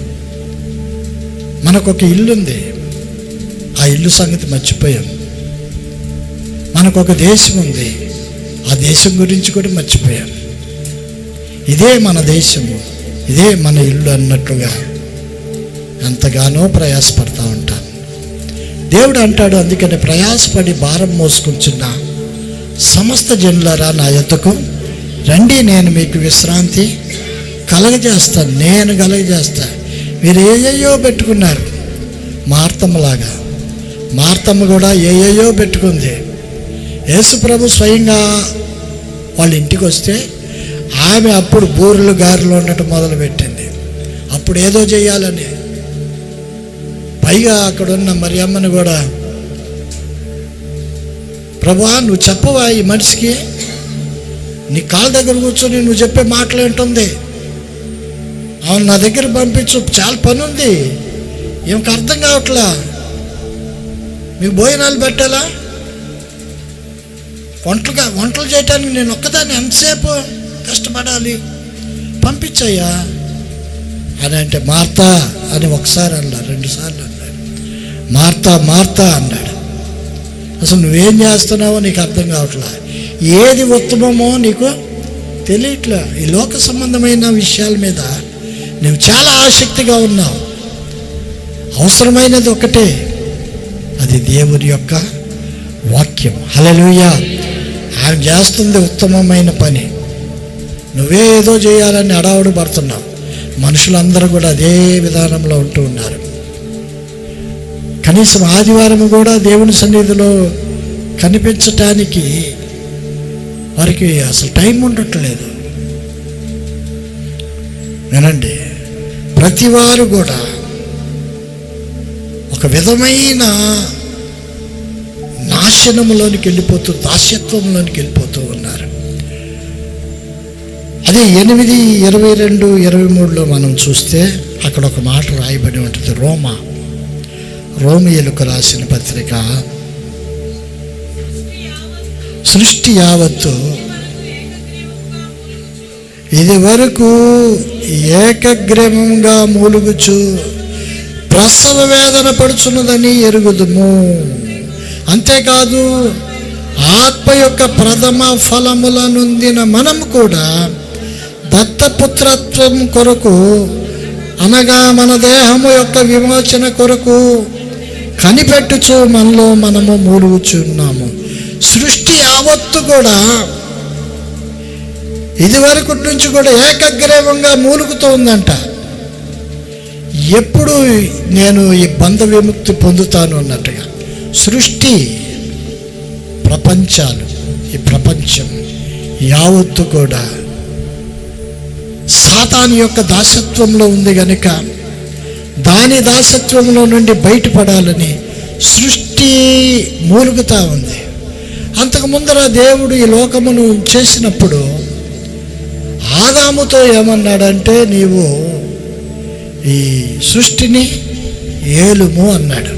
మనకు ఒక ఇల్లు ఉంది, ఆ ఇల్లు సంగతి మర్చిపోయాం. మనకు ఒక దేశం ఉంది, ఆ దేశం గురించి కూడా మర్చిపోయాం. ఇదే మన దేశము, ఇదే మన ఇల్లు అన్నట్లుగా ఎంతగానో ప్రయాసపడతా ఉంటాం. దేవుడు అంటాడు, అందుకని ప్రయాసపడి భారం మోసుకుంటున్న సమస్త జనులారా నా యొద్దకు రండి, నేను మీకు విశ్రాంతి కలగజేస్తాను. నేను కలగజేస్తా. మీరు ఏయో పెట్టుకున్నారు, మార్తమ్మలాగా. మార్తమ్మ కూడా ఏయో పెట్టుకుంది. యేసు ప్రభు స్వయంగా వాళ్ళ ఇంటికి వస్తే ఆమె అప్పుడు బూరెలు గారెలు ఉండటం మొదలుపెట్టింది. అప్పుడు ఏదో చేయాలని. పైగా అక్కడున్న మరియమ్మను కూడా, ప్రభువా నువ్వు చెప్పవా ఈ మనిషికి? నీ కాళ్ళ దగ్గర కూర్చొని నువ్వు చెప్పే మాటలు ఏంటుంది? అవును, నా దగ్గర పంపించు, చాలా పని ఉంది. ఏమికి అర్థం కావట్లా? మీకు భోజనాలు పెట్టాలా? వంటలు చేయటానికి నేను ఒక్కదాన్ని ఎంతసేపు కష్టపడాలి? పంపించయ్యా అని అంటే, మార్తా అని ఒకసారి అన్నాడు, 2 సార్లు అన్నాడు. మార్తా మార్తా అన్నాడు. అసలు నువ్వేం చేస్తున్నావో నీకు అర్థం కావట్లా, ఏది ఉత్తమమో నీకు తెలియట్లా. ఈ లోక సంబంధమైన విషయాల మీద నువ్వు చాలా ఆసక్తిగా ఉన్నావు. అవసరమైనది ఒకటే, అది దేవుని యొక్క వాక్యం. హల్లెలూయా. ఆయన చేస్తుంది ఉత్తమమైన పని. నువ్వే ఏదో చేయాలని అడావుడు పడుతున్నావు. మనుషులందరూ కూడా అదే విధానంలో ఉంటూ ఉన్నారు. కనీసం ఆదివారం కూడా దేవుని సన్నిధిలో కనిపించటానికి వారికి అసలు టైం ఉండట్లేదు. వినండి, ప్రతివారు కూడా ఒక విధమైన నా నాశనంలోనికి వెళ్ళిపోతూ, దాస్యత్వంలోనికి వెళ్ళిపోతూ ఉన్నారు. అదే 8:22-23 మనం చూస్తే అక్కడ ఒక మాట రాయబడి ఉంటుంది. రోమియోలకు రాసిన పత్రిక, సృష్టి యావత్తు ఇది వరకు ఏకగ్రీవంగా మూలుగుచు ప్రసవ వేదన పడుచున్నదని ఎరుగుదుము. అంతేకాదు ఆత్మ యొక్క ప్రథమ ఫలముల నొందిన మనం కూడా దత్తపుత్రత్వం కొరకు, అనగా మన దేహము యొక్క విమోచన కొరకు కనిపెట్టుచు మనలో మనము మూలుగుచున్నాము. సృష్టి యావత్తు కూడా ఇదివరకు నుంచి కూడా ఏకగ్రీవంగా మూలుగుతోందంట. ఎప్పుడు నేను ఈ బంధ విముక్తి పొందుతాను అన్నట్టుగా సృష్టి ప్రపంచాలు, ఈ ప్రపంచం యావత్తు కూడా సాతాను యొక్క దాసత్వంలో ఉంది గనుక దాని దాసత్వంలో నుండి బయటపడాలని సృష్టి మూలుగుతూ ఉంది. అంతకు ముందర దేవుడు ఈ లోకమును చేసినప్పుడు ఆదాముతో ఏమన్నాడంటే, నీవు ఈ సృష్టిని ఏలుము అన్నాడు.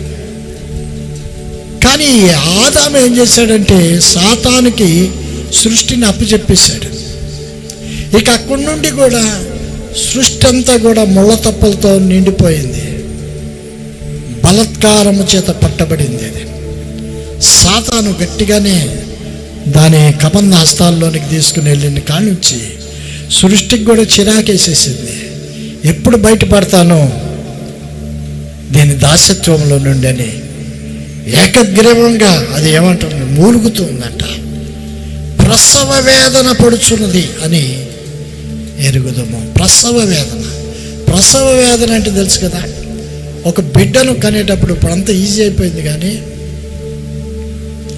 కానీ ఆదాము ఏం చేశాడంటే సాతానుకి సృష్టిని అప్పచెప్పేశాడు. ఇక అక్కడి నుండి కూడా సృష్టి అంతా కూడా ముళ్ళ తప్పలతో నిండిపోయింది, బలత్కారము చేత పట్టబడింది. అది సాతాను గట్టిగానే దాని కబంధ హస్తాల్లోనికి తీసుకుని వెళ్ళిన కానుంచి సృష్టికి కూడా చిరాకేసేసింది. ఎప్పుడు బయటపడతానో దీని దాసత్వంలో నుండి అని ఏకగ్రీవంగా అది ఏమంటుంది, మూలుగుతుందంట. ప్రసవ వేదన పడుచున్నది అని ఎరుగుదము. ప్రసవ వేదన అంటే తెలుసు కదా, ఒక బిడ్డను కనేటప్పుడు ఇప్పుడు అంతా ఈజీ అయిపోయింది, కానీ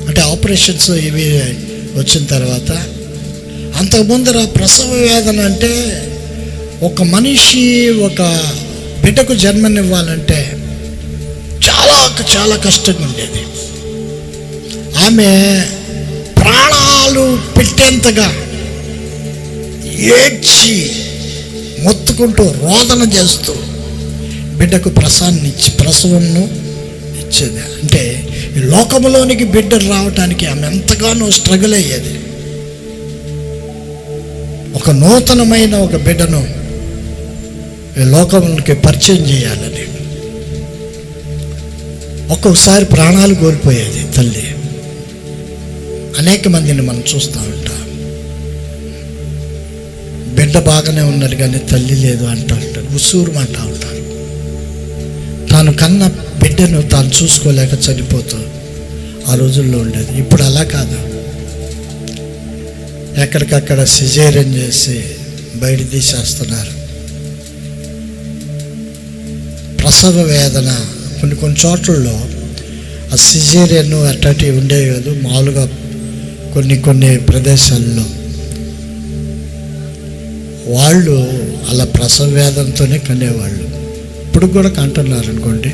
అంటే ఆపరేషన్స్ ఇవి వచ్చిన తర్వాత అంతకు ముందర ప్రసవ వేదన అంటే ఒక మనిషి ఒక బిడ్డకు జన్మనివ్వాలంటే చాలా కష్టంగా ఉండేది. ఆమె ప్రాణాలు పెట్టేంతగా ఏడ్చి మొత్తుకుంటూ రోదన చేస్తూ బిడ్డకు ప్రసవంను ఇచ్చేది. అంటే ఈ లోకంలోనికి బిడ్డలు రావటానికి ఆమె ఎంతగానో స్ట్రగుల్ అయ్యేది. ఒక నూతనమైన ఒక బిడ్డను ఈ లోకంలోకి పరిచయం చేయాలని ఒక్కొక్కసారి ప్రాణాలు కోల్పోయేది తల్లి. అనేక మందిని మనం చూస్తూ ఉంటాం. బిడ్డ బాగానే ఉన్నారు కానీ తల్లి లేదు అంటూ ఉంటారు, ఉసూరు అంటూ ఉంటారు. తాను కన్న బిడ్డను తాను చూసుకోలేక చనిపోతూ ఆ రోజుల్లో ఉండేది. ఇప్పుడు అలా కాదు, ఎక్కడికక్కడ సిజేరియన్ చేసి బయట తీసేస్తున్నారు. ప్రసవ వేదన కొన్ని చోట్లలో ఆ సిజేరియన్ అట్లాంటివి ఉండేవి కాదు. మామూలుగా కొన్ని ప్రదేశాల్లో వాళ్ళు అలా ప్రసవ వేదనతోనే కనేవాళ్ళు. ఇప్పుడు కూడా కంటున్నారు అనుకోండి.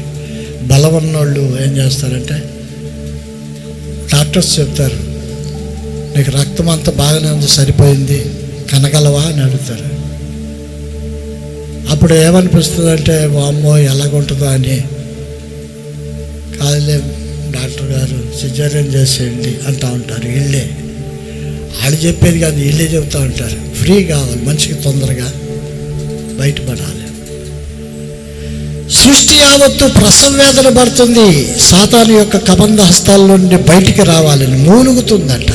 బలం ఉన్నోళ్ళు ఏం చేస్తారంటే డాక్టర్స్ చెప్తారు, నీకు రక్తం అంతా బాగానే ఉంది, సరిపోయింది, కనగలవా అని అడుగుతారు. అప్పుడు ఏమనిపిస్తుంది అంటే వామ్మో ఎలాగుంటుందో అని. కాదులే డాక్టర్ గారు సిజేరియన్ చేసేయండి అంటూ ఉంటారు. వీళ్ళే వాళ్ళు చెప్పేది కాదు, వీళ్ళే చెబుతూ ఉంటారు. ఫ్రీ కావాలి, మనిషికి తొందరగా బయటపడాలి. సృష్టి యావత్తు ప్రసవ వేదన పడుతుంది. సాతాను యొక్క కబంధ హస్తాల నుండి బయటికి రావాలని మూలుగుతుందంట.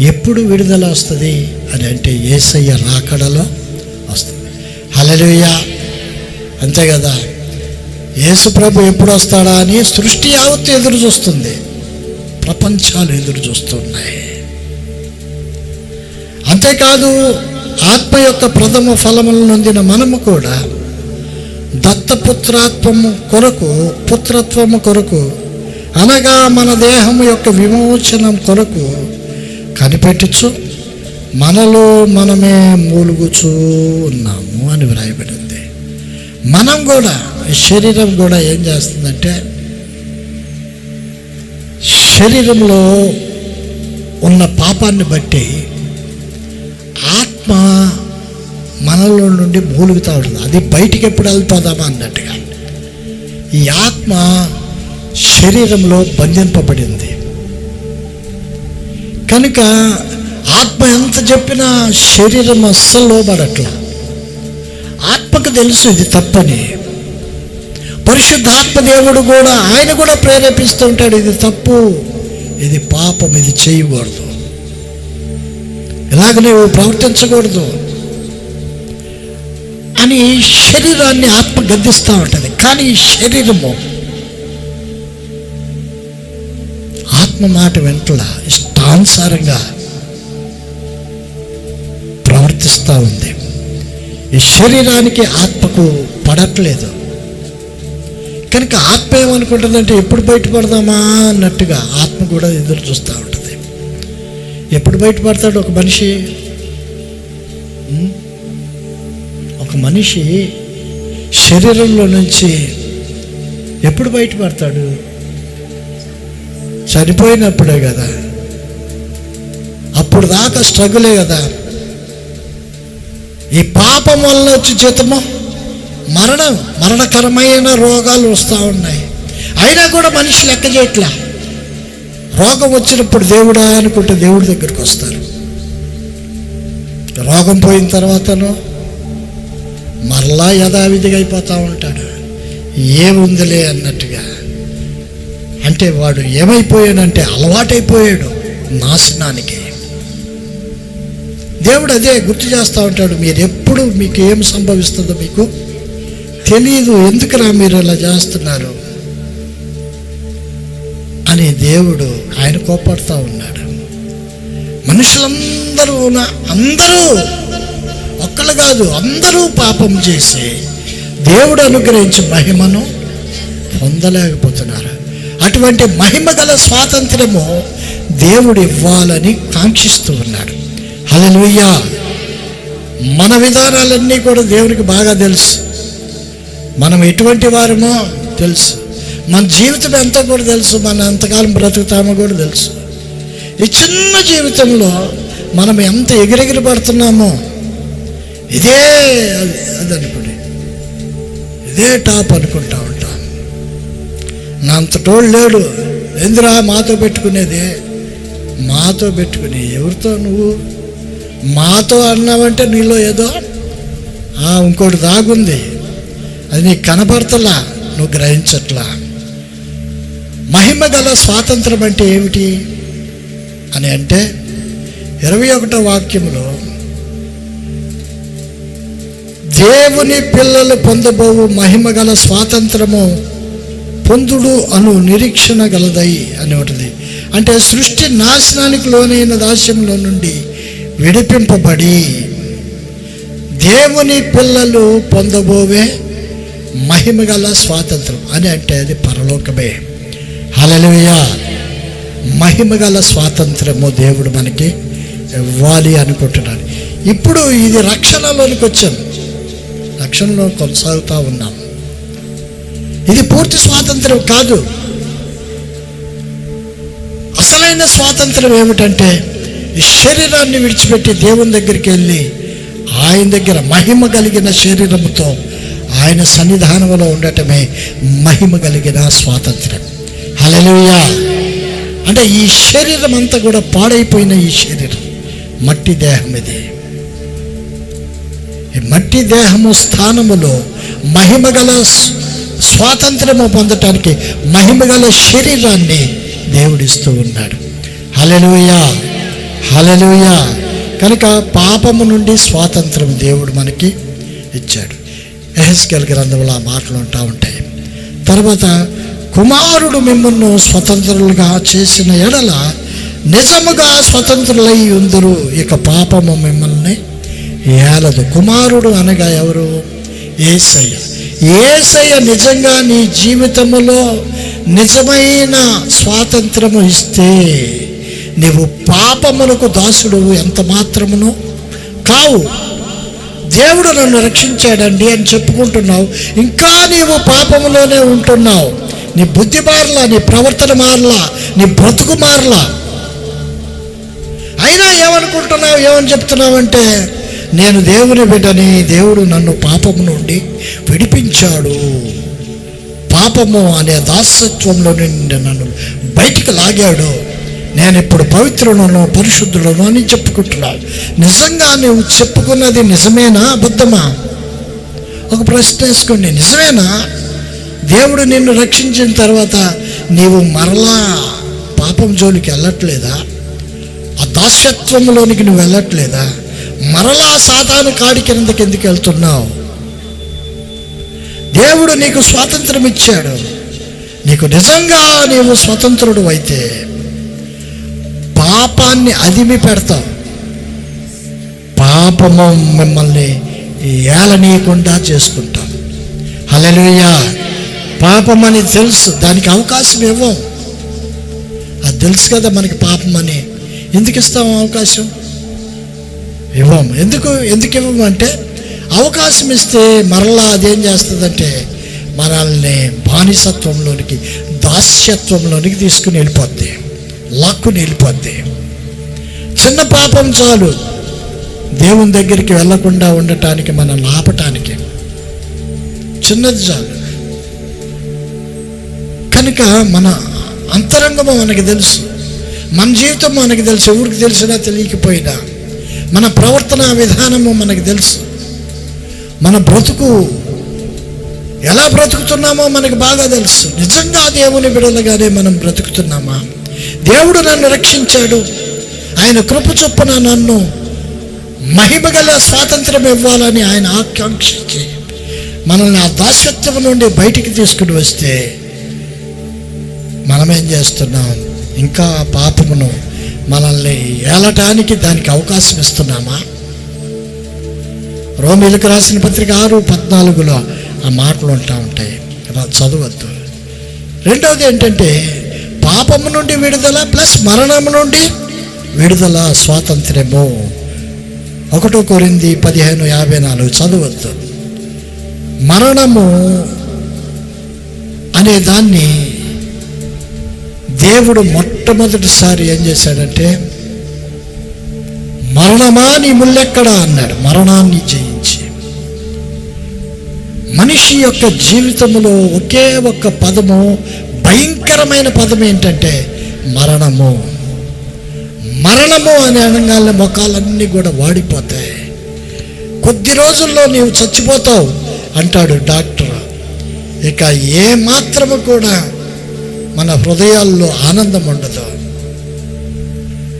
ఎప్పుడు విడుదల వస్తుంది అని అంటే యేసయ్య రాకడలో వస్తుంది. హల్లెలూయా, అంతే కదా. యేసు ప్రభు ఎప్పుడు వస్తాడా అని సృష్టి యావత్తు ఎదురు చూస్తుంది, ప్రపంచాలు ఎదురు చూస్తున్నాయి. అంతేకాదు ఆత్మ యొక్క ప్రథమ ఫలములను నొందిన మనము కూడా దత్తపుత్రత్వము కొరకు, అనగా మన దేహము యొక్క విమోచనం కొరకు కనిపెట్టుచు మనలో మనమే మూలుగుచూ ఉన్నాము అని వ్రాయబడింది. మనం కూడా, ఈ శరీరం కూడా ఏం చేస్తుందంటే శరీరంలో ఉన్న పాపాన్ని బట్టి ఆత్మ మనలో నుండి మూలుగుతూ ఉంటుంది. అది బయటికి ఎప్పుడు వెళ్తుందామా అన్నట్టుగా ఈ ఆత్మ శరీరంలో బంధింపబడింది కనుక ఆత్మ ఎంత చెప్పినా శరీరం అస్సలు లోబడట్లా. ఆత్మకు తెలుసు ఇది తప్పని. పరిశుద్ధాత్మ దేవుడు కూడా ఆయన కూడా ప్రేరేపిస్తూ ఉంటాడు, ఇది తప్పు, ఇది పాపం, ఇది చేయకూడదు, ఇలాగ నువ్వు ప్రవర్తించకూడదు అని శరీరాన్ని ఆత్మ గద్దిస్తూ ఉంటుంది. కానీ ఈ శరీరము ఆత్మ మాట వెంటలా ఇష్టానుసారంగా ప్రవర్తిస్తూ ఉంది. ఈ శరీరానికి ఆత్మకు పడట్లేదు కనుక ఆత్మ ఏమనుకుంటుందంటే ఎప్పుడు బయటపడదామా అన్నట్టుగా ఆత్మ కూడా ఎదురు చూస్తూ ఉంటుంది. ఎప్పుడు బయటపడతాడు ఒక మనిషి? ఒక మనిషి శరీరంలో నుంచి ఎప్పుడు బయటపడతాడు? చనిపోయినప్పుడే కదా. అప్పుడు దాకా స్ట్రగులే కదా. ఈ పాపం వల్ల వచ్చి జీతము మరణకరమైన రోగాలు వస్తూ ఉన్నాయి. అయినా కూడా మనిషి లెక్క చేయట్లా. రోగం వచ్చినప్పుడు దేవుడా అనుకుంటే దేవుడి దగ్గరికి వస్తారు. రోగం పోయిన తర్వాతను మరలా యథావిధిగా అయిపోతూ ఉంటాడు. ఏముందిలే అన్నట్టుగా. అంటే వాడు ఏమైపోయాడంటే అలవాటైపోయాడు నాశనానికి. దేవుడు అదే గుర్తు చేస్తూ ఉంటాడు, మీరు ఎప్పుడు మీకు ఏం సంభవిస్తుందో మీకు తెలియదు, ఎందుకురా మీరు ఇలా చేస్తున్నారు అని దేవుడు ఆయన కోపడుతూ ఉన్నాడు. మనుషులందరూ అందరూ ఒక్కళ్ళు కాదు, అందరూ పాపం చేసి దేవుడు అనుగ్రహించి మహిమను పొందలేకపోతున్నారు. అటువంటి మహిమ గల స్వాతంత్రము దేవుడు ఇవ్వాలని కాంక్షిస్తూ ఉన్నాడు. హల్లెలూయా. మన విధానాలన్నీ కూడా దేవునికి బాగా తెలుసు. మనం ఎటువంటి వారమో తెలుసు. మన జీవితం ఎంతో కూడా తెలుసు. మనం ఎంతకాలం బ్రతుకుతామో కూడా తెలుసు. ఈ చిన్న జీవితంలో మనం ఎంత ఎగిరెగిరి పడుతున్నామో, ఇదే అది అనుకుని ఇదే టాప్ అనుకుంటా ఉంటాం. నా అంతటోడు లేడు, ఎందురా మాతో పెట్టుకునేది? మాతో పెట్టుకుని ఎవరితో? నువ్వు మాతో అన్నావంటే నీలో ఏదో ఇంకోటి దాగుంది, అది నీకు కనబడతలా, నువ్వు గ్రహించట్లా. మహిమ గల స్వాతంత్రం అంటే ఏమిటి అని అంటే 21వ వాక్యంలో దేవుని పిల్లలు పొందబోవు మహిమ గల స్వాతంత్రము పొందుడు అను నిరీక్షణ గలదై అని ఉంటుంది. అంటే సృష్టి నాశనానికి లోనైన దాస్యంలో నుండి విడిపింపబడి దేవుని పిల్లలు పొందబోవే మహిమ గల స్వాతంత్రం అని అంటే అది పరలోకమే. హల్లెలూయా. మహిమ గల స్వాతంత్రము దేవుడు మనకి ఇవ్వాలి అనుకుంటున్నాడు. ఇప్పుడు ఇది రక్షణలోనికి వచ్చాం, రక్షణలో కొనసాగుతూ ఉన్నాం. ఇది పూర్తి స్వాతంత్రం కాదు. అసలైన స్వాతంత్రం ఏమిటంటే ఈ శరీరాన్ని విడిచిపెట్టి దేవుని దగ్గరికి వెళ్ళి ఆయన దగ్గర మహిమ కలిగిన శరీరముతో ఆయన సన్నిధానంలో ఉండటమే మహిమ కలిగిన స్వాతంత్రం. హల్లెలూయా. అంటే ఈ శరీరం అంతా కూడా పాడైపోయిన ఈ శరీరం మట్టి దేహం. ఇది ఈ మట్టి దేహము స్థానములో మహిమగల స్వాతంత్రము పొందటానికి మహిమగల శరీరాన్ని దేవుడిస్తూ ఉన్నాడు. హల్లెలూయా. హల్లెలూయా. కనుక పాపము నుండి స్వాతంత్రం దేవుడు మనకి ఇచ్చాడు. యెహెజ్కేలు గ్రంథంలో ఆ మాటలు ఉంటాయి. తర్వాత కుమారుడు మిమ్మల్ని స్వతంత్రులుగా చేసిన ఎడల నిజముగా స్వతంత్రులై ఉందురు, ఇక పాపము మిమ్మల్ని ఏలదు. కుమారుడు అనగా ఎవరు? యేసయ్య. యేసయ్య నిజంగా నీ జీవితంలో నిజమైన స్వాతంత్రము ఇస్తే నీవు పాపములకు దాసుడు ఎంత మాత్రమును కావు. దేవుడు నన్ను రక్షించాడండి అని చెప్పుకుంటున్నావు, ఇంకా నీవు పాపములోనే ఉంటున్నావు. నీ బుద్ధి మారలా, నీ ప్రవర్తన మారలా, నీ బ్రతుకు మారలా. అయినా ఏమనుకుంటున్నావు, ఏమని చెప్తున్నావంటే నేను దేవుని బిడ్డని, దేవుడు నన్ను పాపము నుండి విడిపించాడు, పాపము అనే దాసత్వంలో నుండి నన్ను బయటికి లాగాడు, నేను ఇప్పుడు పవిత్రులను పరిశుద్ధులను అని చెప్పుకుంటున్నాను. నిజంగా నువ్వు చెప్పుకున్నది నిజమేనా అబద్ధమా? ఒక ప్రశ్న వేసుకోండి. నిజమేనా? దేవుడు నిన్ను రక్షించిన తర్వాత నీవు మరలా పాపం జోలికి వెళ్ళట్లేదా? ఆ దాస్యత్వంలోనికి నువ్వు వెళ్ళట్లేదా? మరలా సాతాను కాడి కిందకి ఎందుకు వెళ్తున్నావు? దేవుడు నీకు స్వాతంత్రం ఇచ్చాడు. నీకు నిజంగా నీవు స్వతంత్రుడు అయితే పాపాన్ని అదిమి పెడతావు, పాపము మిమ్మల్ని ఏలనీయకుండా చేసుకుంటాం. హల్లెలూయా. పాపం అని తెలుసు, దానికి అవకాశం ఇవ్వం. అది తెలుసు కదా మనకి పాపం అని. ఎందుకు ఇస్తాం అవకాశం? ఇవ్వం. ఎందుకు ఇవ్వము అంటే అవకాశం ఇస్తే మరలా అదేం చేస్తుందంటే మనల్ని బానిసత్వంలోనికి, దాస్యత్వంలోనికి తీసుకుని వెళ్ళిపోద్ది, లాక్కుని వెళ్ళిపోద్ది. చిన్న పాపం చాలు దేవుని దగ్గరికి వెళ్ళకుండా ఉండటానికి, మనల్ని ఆపటానికి. చిన్నది చాలు. కనుక మన అంతరంగము మనకి తెలుసు, మన జీవితం మనకి తెలుసు. ఎవరికి తెలిసినా తెలియకపోయినా మన ప్రవర్తన విధానము మనకి తెలుసు. మన బ్రతుకు ఎలా బ్రతుకుతున్నామో మనకు బాగా తెలుసు. నిజంగా దేవుని బిడ్డలుగానే మనం బ్రతుకుతున్నామా? దేవుడు నన్ను రక్షించాడు, ఆయన కృప చొప్పున నన్ను మహిమగల స్వాతంత్రం ఇవ్వాలని ఆయన ఆకాంక్షించి మనల్ని ఆ దాస్యత్వం నుండి బయటికి తీసుకుని వస్తే మనమేం చేస్తున్నాం? ఇంకా పాపమును మనల్ని ఏలటానికి దానికి అవకాశం ఇస్తున్నామా? రోమీయులకు రాసిన పత్రిక 6:14 ఆ మాటలు ఉంటాయి, చదవద్దు. రెండవది ఏంటంటే పాపము నుండి విడుదల ప్లస్ మరణము నుండి విడుదల, స్వాతంత్ర్యము. 1 కొరింథీ 15:54 చదవద్దు. మరణము అనే దాన్ని దేవుడు మొట్టమొదటిసారి ఏం చేశాడంటే, మరణమా నీ ముల్లెక్కడా అన్నాడు. మరణాన్ని జయించి మనిషి యొక్క జీవితంలో ఒకే ఒక్క పదము, భయంకరమైన పదం ఏంటంటే మరణము. మరణము అనే అనగానే మొఖాలన్నీ కూడా వాడిపోతాయి. కొద్ది రోజుల్లో నీవు చచ్చిపోతావు అంటాడు డాక్టర్. ఇక ఏ మాత్రము కూడా మన హృదయాల్లో ఆనందం ఉండదు,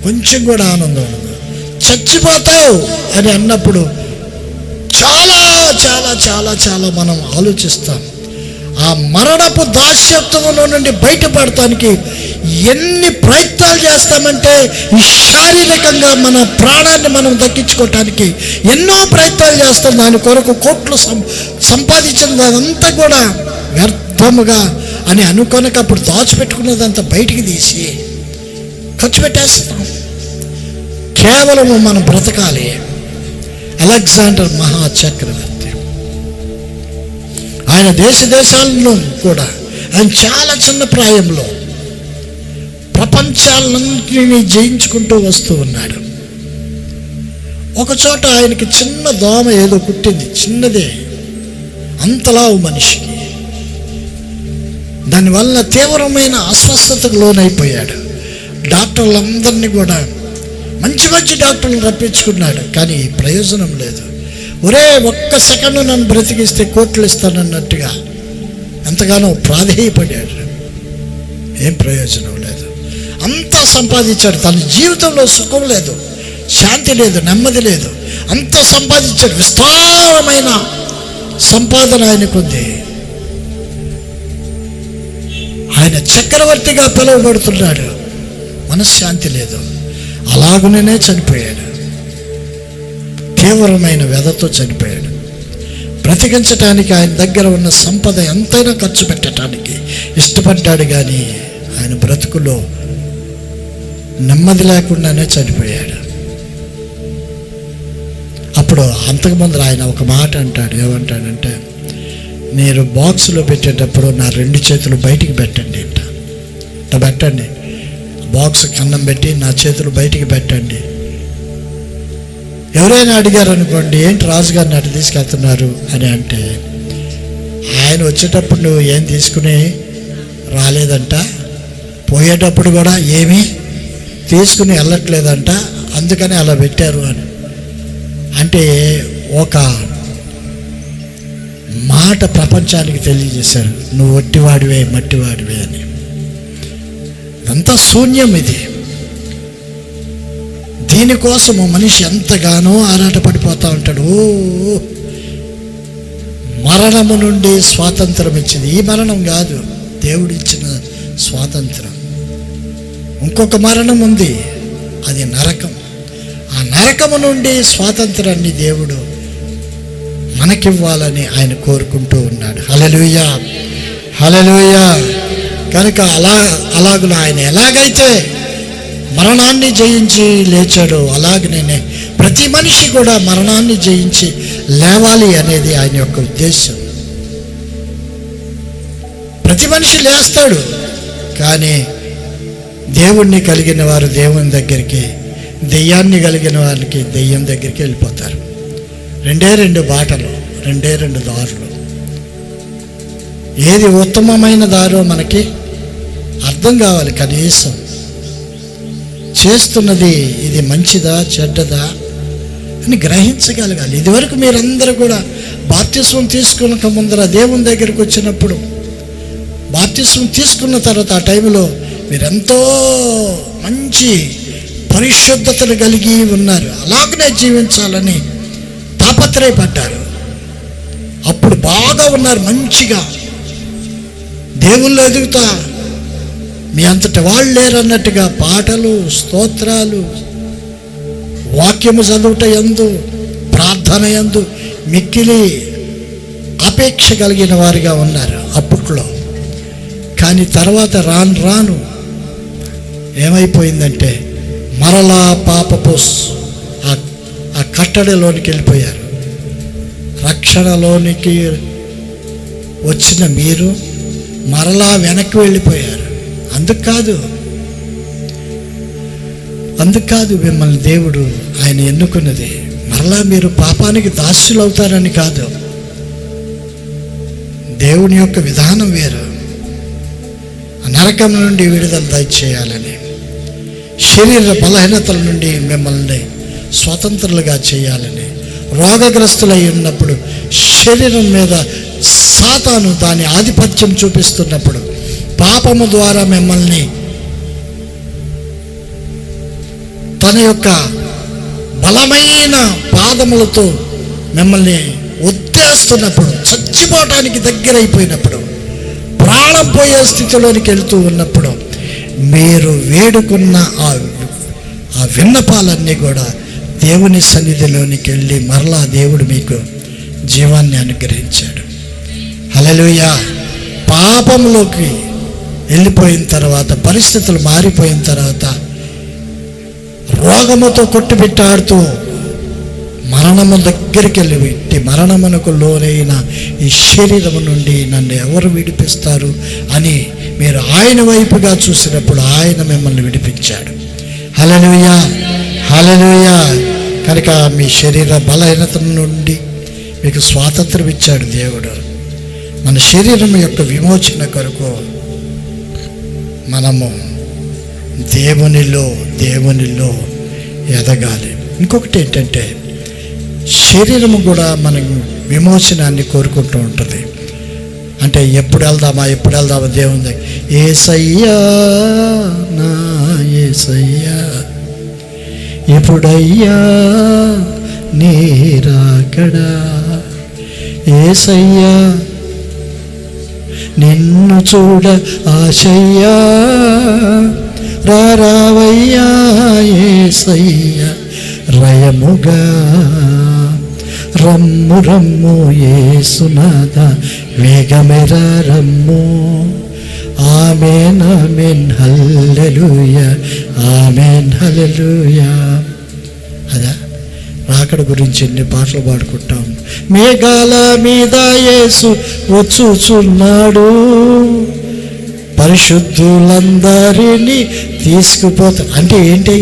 కొంచెం కూడా ఆనందం ఉండదు. చచ్చిపోతావు అని అన్నప్పుడు చాలా చాలా చాలా చాలా మనం ఆలోచిస్తాం. ఆ మరణపు దాస్యత్వంలో నుండి బయటపడటానికి ఎన్ని ప్రయత్నాలు చేస్తామంటే, ఈ శారీరకంగా మన ప్రాణాన్ని మనం దక్కించుకోవటానికి ఎన్నో ప్రయత్నాలు చేస్తాం. దాని కొరకు కోట్లు సంపాదించిన అదంతా కూడా వ్యర్థముగా అని అనుకోనక అప్పుడు దాచిపెట్టుకున్నదంతా బయటికి తీసి ఖర్చు పెట్టేస్తాం. కేవలము మనం బ్రతకాలి. అలెగ్జాండర్ మహాచక్రవర్తి, ఆయన దేశాలను కూడా ఆయన చాలా చిన్న ప్రాయంలో ప్రపంచాలన్నింటినీ జయించుకుంటూ వస్తూ ఉన్నాడు. ఒక చోట ఆయనకి చిన్న దోమ ఏదో కుట్టింది, చిన్నదే, అంతలావు మనిషికి. దానివల్ల తీవ్రమైన అస్వస్థతకు లోనైపోయాడు. డాక్టర్లందరినీ కూడా మంచి మంచి డాక్టర్లు రప్పించుకున్నాడు, కానీ ప్రయోజనం లేదు. ఒరే, ఒక్క సెకండ్ నన్ను బ్రతికిస్తే కోట్లు ఇస్తానన్నట్టుగా ఎంతగానో ప్రాధేయపడ్డాడు. ఏం ప్రయోజనం లేదు. అంతా సంపాదించాడు, తన జీవితంలో సుఖం లేదు, శాంతి లేదు, నెమ్మది లేదు. అంతా సంపాదించాడు, విస్తారమైన సంపాదన ఆయనకుంది. ఆయన చక్రవర్తిగా పిలువబడుతున్నాడు, మనశ్శాంతి లేదు. అలాగునే చనిపోయాడు, తీవ్రమైన వ్యధతో చనిపోయాడు. బ్రతికించటానికి ఆయన దగ్గర ఉన్న సంపద ఎంతైనా ఖర్చు పెట్టడానికి ఇష్టపడ్డాడు, కానీ ఆయన బ్రతుకులో నెమ్మది లేకుండానే చనిపోయాడు. అప్పుడు అంతకుముందు ఆయన ఒక మాట అంటాడు. ఏమంటాడంటే, మీరు బాక్స్లో పెట్టేటప్పుడు నా 2 చేతులు బయటికి పెట్టండి. ఇట్లా పెట్టండి. బాక్స్ కన్నం పెట్టి నా చేతులు బయటికి పెట్టండి. ఎవరైనా అడిగారు అనుకోండి, ఏంటి రాజుగారిని అటు తీసుకెళ్తున్నారు అని అంటే, ఆయన వచ్చేటప్పుడు నువ్వు ఏం తీసుకుని రాలేదంట, పోయేటప్పుడు కూడా ఏమీ తీసుకుని వెళ్ళట్లేదంట, అందుకని అలా పెట్టారు అని. అంటే ఒక మాట ప్రపంచానికి తెలియజేశారు, నువ్వు ఒట్టివాడివే, మట్టివాడివే అని. అంతా శూన్యం ఇది. దీనికోసము మనిషి ఎంతగానో ఆరాటపడిపోతూ ఉంటాడు. మరణము నుండి స్వాతంత్రం ఇచ్చింది ఈ మరణం కాదు, దేవుడిచ్చిన స్వాతంత్రం. ఇంకొక మరణం ఉంది, అది నరకం. ఆ నరకము నుండి స్వాతంత్రాన్ని దేవుడు మనకివ్వాలని ఆయన కోరుకుంటూ ఉన్నాడు. హల్లెలూయా, హల్లెలూయా. కనుక అలాగున ఆయన ఎలాగైతే మరణాన్ని జయించి లేచాడో, అలాగనే ప్రతి మనిషి కూడా మరణాన్ని జయించి లేవాలి అనేది ఆయన యొక్క ఉద్దేశం. ప్రతి మనిషి లేస్తాడు, కానీ దేవుణ్ణి కలిగిన వారు దేవుని దగ్గరికి, దెయ్యాన్ని కలిగిన వారికి దెయ్యం దగ్గరికి వెళ్ళిపోతారు. 2 బాటలు, 2 దారులు. ఏది ఉత్తమమైన దారో మనకి అర్థం కావాలి. కనీసం చేస్తున్నది ఇది మంచిదా చెడ్డదా అని గ్రహించగలగాలి. ఇదివరకు మీరందరూ కూడా బాప్తిస్మం తీసుకున్న ముందర దేవుని దగ్గరికి వచ్చినప్పుడు, బాప్తిస్మం తీసుకున్న తర్వాత ఆ టైంలో మీరెంతో మంచి పరిశుద్ధతను కలిగి ఉన్నారు. అలాగనే జీవించాలని తాపత్రయపడ్డారు. అప్పుడు బాగా ఉన్నారు, మంచిగా దేవుళ్ళు ఎదుగుతా మీ అంతటి వాళ్ళు లేరన్నట్టుగా పాటలు, స్తోత్రాలు, వాక్యము చదువుట యందు, ప్రార్థన యందు మిక్కిలి అపేక్ష కలిగిన వారిగా ఉన్నారు అప్పట్లో. కానీ తర్వాత రాను ఏమైపోయిందంటే మరలా పాపపు ఆ కట్టడిలోనికి వెళ్ళిపోయారు. రక్షణలోనికి వచ్చిన మీరు మరలా వెనక్కి వెళ్ళిపోయారు. అందుకు కాదు మిమ్మల్ని దేవుడు ఆయన ఎన్నుకున్నది. మరలా మీరు పాపానికి దాస్యులు అవుతారని కాదు. దేవుని యొక్క విధానం వేరు. నరకం నుండి విడుదల దయచేయాలని, శరీర బలహీనతల నుండి మిమ్మల్ని స్వతంత్రులుగా చేయాలని, రోగగ్రస్తులై ఉన్నప్పుడు శరీరం మీద సాతాను దాని ఆధిపత్యం చూపిస్తున్నప్పుడు, పాపము ద్వారా మిమ్మల్ని తన యొక్క బలమైన పాదములతో మిమ్మల్ని ఒత్తేస్తున్నప్పుడు, చచ్చిపోవటానికి దగ్గరైపోయినప్పుడు, ప్రాణం పోయే స్థితిలోనికి వెళ్తూ ఉన్నప్పుడు, మీరు వేడుకున్న ఆ విన్నపాలన్నీ కూడా దేవుని సన్నిధిలోనికి వెళ్ళి మరలా దేవుడు మీకు జీవాన్ని అనుగ్రహించాడు. హల్లెలూయా. పాపంలోకి వెళ్ళిపోయిన తర్వాత, పరిస్థితులు మారిపోయిన తర్వాత, రోగముతో కొట్టుబిట్టాడుతూ మరణము దగ్గరికి వెళ్ళి మరణమునకు లోనైన ఈ శరీరము నుండి నన్ను ఎవరు విడిపిస్తారు అని మీరు ఆయన వైపుగా చూసినప్పుడు ఆయన మిమ్మల్ని విడిపించాడు. హల్లెలూయా, హల్లెలూయా. కనుక మీ శరీర బలహీనత నుండి మీకు స్వాతంత్రం ఇచ్చాడు దేవుడు. మన శరీరం యొక్క విమోచన కొరకు మనము దేవునిలో ఎదగాలి. ఇంకొకటి ఏంటంటే, శరీరము కూడా మన విమోచనాన్ని కోరుకుంటూ ఉంటుంది. అంటే ఎప్పుడు వెళ్దామా దేవుని దగ్గర. యేసయ్యా నా యేసయ్యా, ఎప్పుడయ్యా నీ రాకడా, యేసయ్యా నిన్ను చూడ ఆశయ్యా, రావయ్యా యేసయ్యా రయముగా, రమ్ము యేసునాథ వేగమెరా రమ్ము. ఆమేన్ ఆమేన్ హల్లెలూయా, ఆమేన్ హల్లెలూయా. అదా రాకడ గురించి ఎన్ని పాటలు పాడుకుంటాం. మేఘాల మీద యేసు వచ్చుచున్నాడు, పరిశుద్ధులందరినీ తీసుకుపోతాడు. అంటే ఏంటి?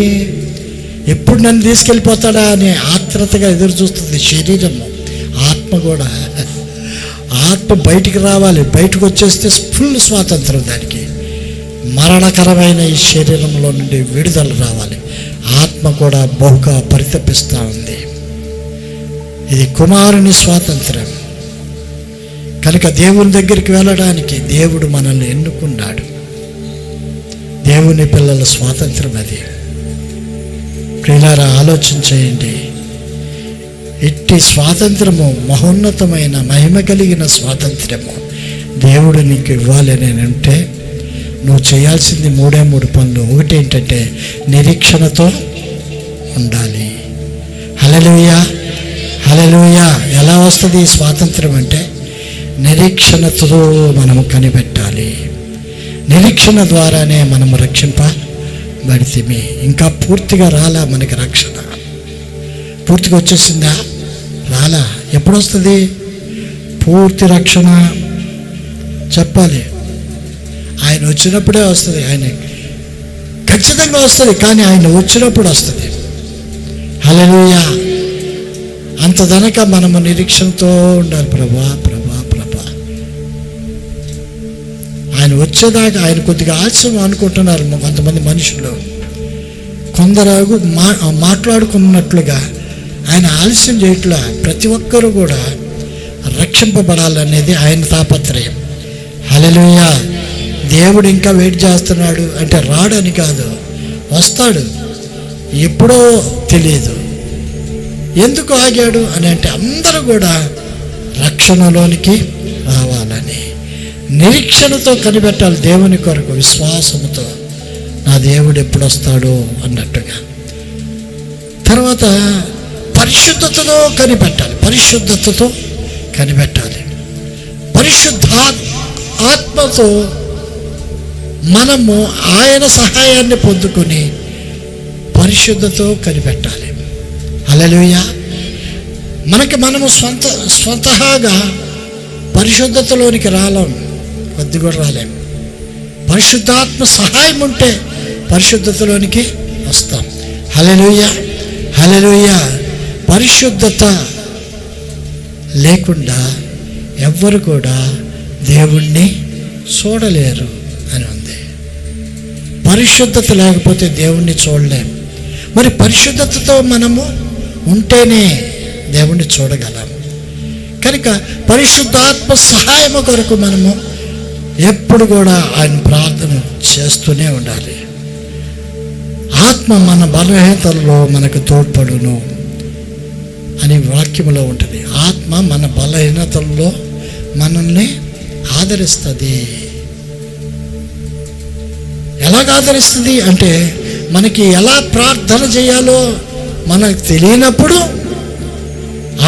ఎప్పుడు నన్ను తీసుకెళ్ళిపోతాడా అని ఆత్రతగా ఎదురు చూస్తుంది శరీరము. ఆత్మ కూడా, ఆత్మ బయటికి రావాలి. బయటకు వచ్చేస్తే ఫుల్ స్వాతంత్రం దానికి. మరణకరమైన ఈ శరీరంలో నుండి విడుదల రావాలి. ఆత్మ కూడా బహుగా పరితపిస్తూ ఉంది. ఇది కుమారుని స్వాతంత్రం కనుక దేవుని దగ్గరికి వెళ్ళడానికి దేవుడు మనల్ని ఎన్నుకున్నాడు. దేవుని పిల్లల స్వాతంత్రం అది. ప్రియులారా, ఆలోచన చేయండి. ఇట్టి స్వాతంత్రము, మహోన్నతమైన మహిమ కలిగిన స్వాతంత్రము దేవుడు నీకు ఇవ్వాలి అని అంటే నువ్వు చేయాల్సింది 3 పనులు. ఒకటి ఏంటంటే నిరీక్షణతో ఉండాలి. హల్లెలూయా, హల్లెలూయా. ఎలా వస్తుంది ఈ స్వాతంత్రం అంటే నిరీక్షణతో మనము కనిపెట్టాలి. నిరీక్షణ ద్వారానే మనము రక్షింపబడితిమి. ఇంకా పూర్తిగా రాలా మనకి రక్షణ. పూర్తిగా వచ్చేసిందా? రాలా. ఎప్పుడు వస్తుంది పూర్తి రక్షణ? చెప్పాలి. ఆయన వచ్చినప్పుడే వస్తుంది. ఆయన ఖచ్చితంగా వస్తుంది, కానీ ఆయన వచ్చినప్పుడు వస్తుంది. హల్లెలూయా. అంత దనక మనము నిరీక్షణతో ఉండాలి. ప్రభా ప్రభా ప్రభా ఆయన వచ్చేదాకా. ఆయన కొద్దిగా ఆలస్యం అనుకుంటున్నారు కొంతమంది మనుషులు. కొందరు మాట్లాడుకున్నట్లుగా ఆయన ఆలస్యం చేయట్లా. ప్రతి ఒక్కరూ కూడా రక్షింపబడాలనేది ఆయన తాపత్రయం. హల్లెలూయా. దేవుడు ఇంకా వెయిట్ చేస్తున్నాడు అంటే రాడని కాదు, వస్తాడు. ఎప్పుడో తెలియదు. ఎందుకు ఆగాడు అని అంటే అందరూ కూడా రక్షణలోనికి రావాలని నిరీక్షణతో కనిపెట్టాలి. దేవుని కొరకు విశ్వాసముతో నా దేవుడు ఎప్పుడు వస్తాడో అన్నట్టుగా. తర్వాత పరిశుద్ధతతో కనిపెట్టాలి. పరిశుద్ధతతో కనిపెట్టాలి. ఆత్మతో మనము ఆయన సహాయాన్ని పొందుకొని పరిశుద్ధతో కనిపెట్టాలి. హల్లెలూయా. మనము స్వంతహాగా పరిశుద్ధతలోనికి రాలేము, కొద్ది కూడా రాలేము. పరిశుద్ధాత్మ సహాయం ఉంటే పరిశుద్ధతలోనికి వస్తాం. హల్లెలూయా, హల్లెలూయా. పరిశుద్ధత లేకుండా ఎవ్వరు కూడా దేవుణ్ణి చూడలేరు అని ఉంది. పరిశుద్ధత లేకపోతే దేవుణ్ణి చూడలేం. మరి పరిశుద్ధతతో మనము ఉంటేనే దేవుణ్ణి చూడగలం. కనుక పరిశుద్ధాత్మ సహాయము కొరకు మనము ఎప్పుడు కూడా ఆయన ప్రార్థన చేస్తూనే ఉండాలి. ఆత్మ మన బలహీనతల్లో మనకు తోడ్పడును అని వాక్యములో ఉంటుంది. ఆత్మ మన బలహీనతల్లో మనల్ని ఆదరిస్తుంది. ఎలాగ ఆదరిస్తుంది అంటే మనకి ఎలా ప్రార్థన చేయాలో మనకు తెలియనప్పుడు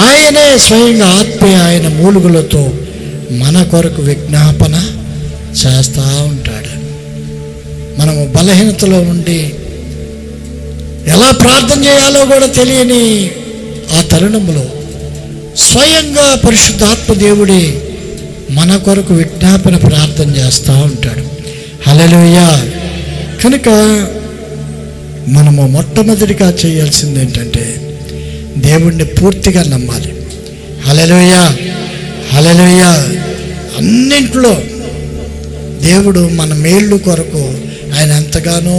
ఆయనే స్వయంగా ఆత్మే ఆయన మూలుగులతో మన కొరకు విజ్ఞాపన చేస్తూ ఉంటాడు. మనము బలహీనతలో ఉండి ఎలా ప్రార్థన చేయాలో కూడా తెలియని ఆ తరుణంలో స్వయంగా పరిశుద్ధాత్మ దేవుడే మన కొరకు విజ్ఞాపన ప్రార్థన చేస్తూ ఉంటాడు. హల్లెలూయా. కనుక మనము మొట్టమొదటిగా చేయాల్సింది ఏంటంటే దేవుణ్ణి పూర్తిగా నమ్మాలి. హల్లెలూయా, హల్లెలూయా. అన్నింట్లో దేవుడు మన మేళ్ళు కొరకు ఆయన ఎంతగానో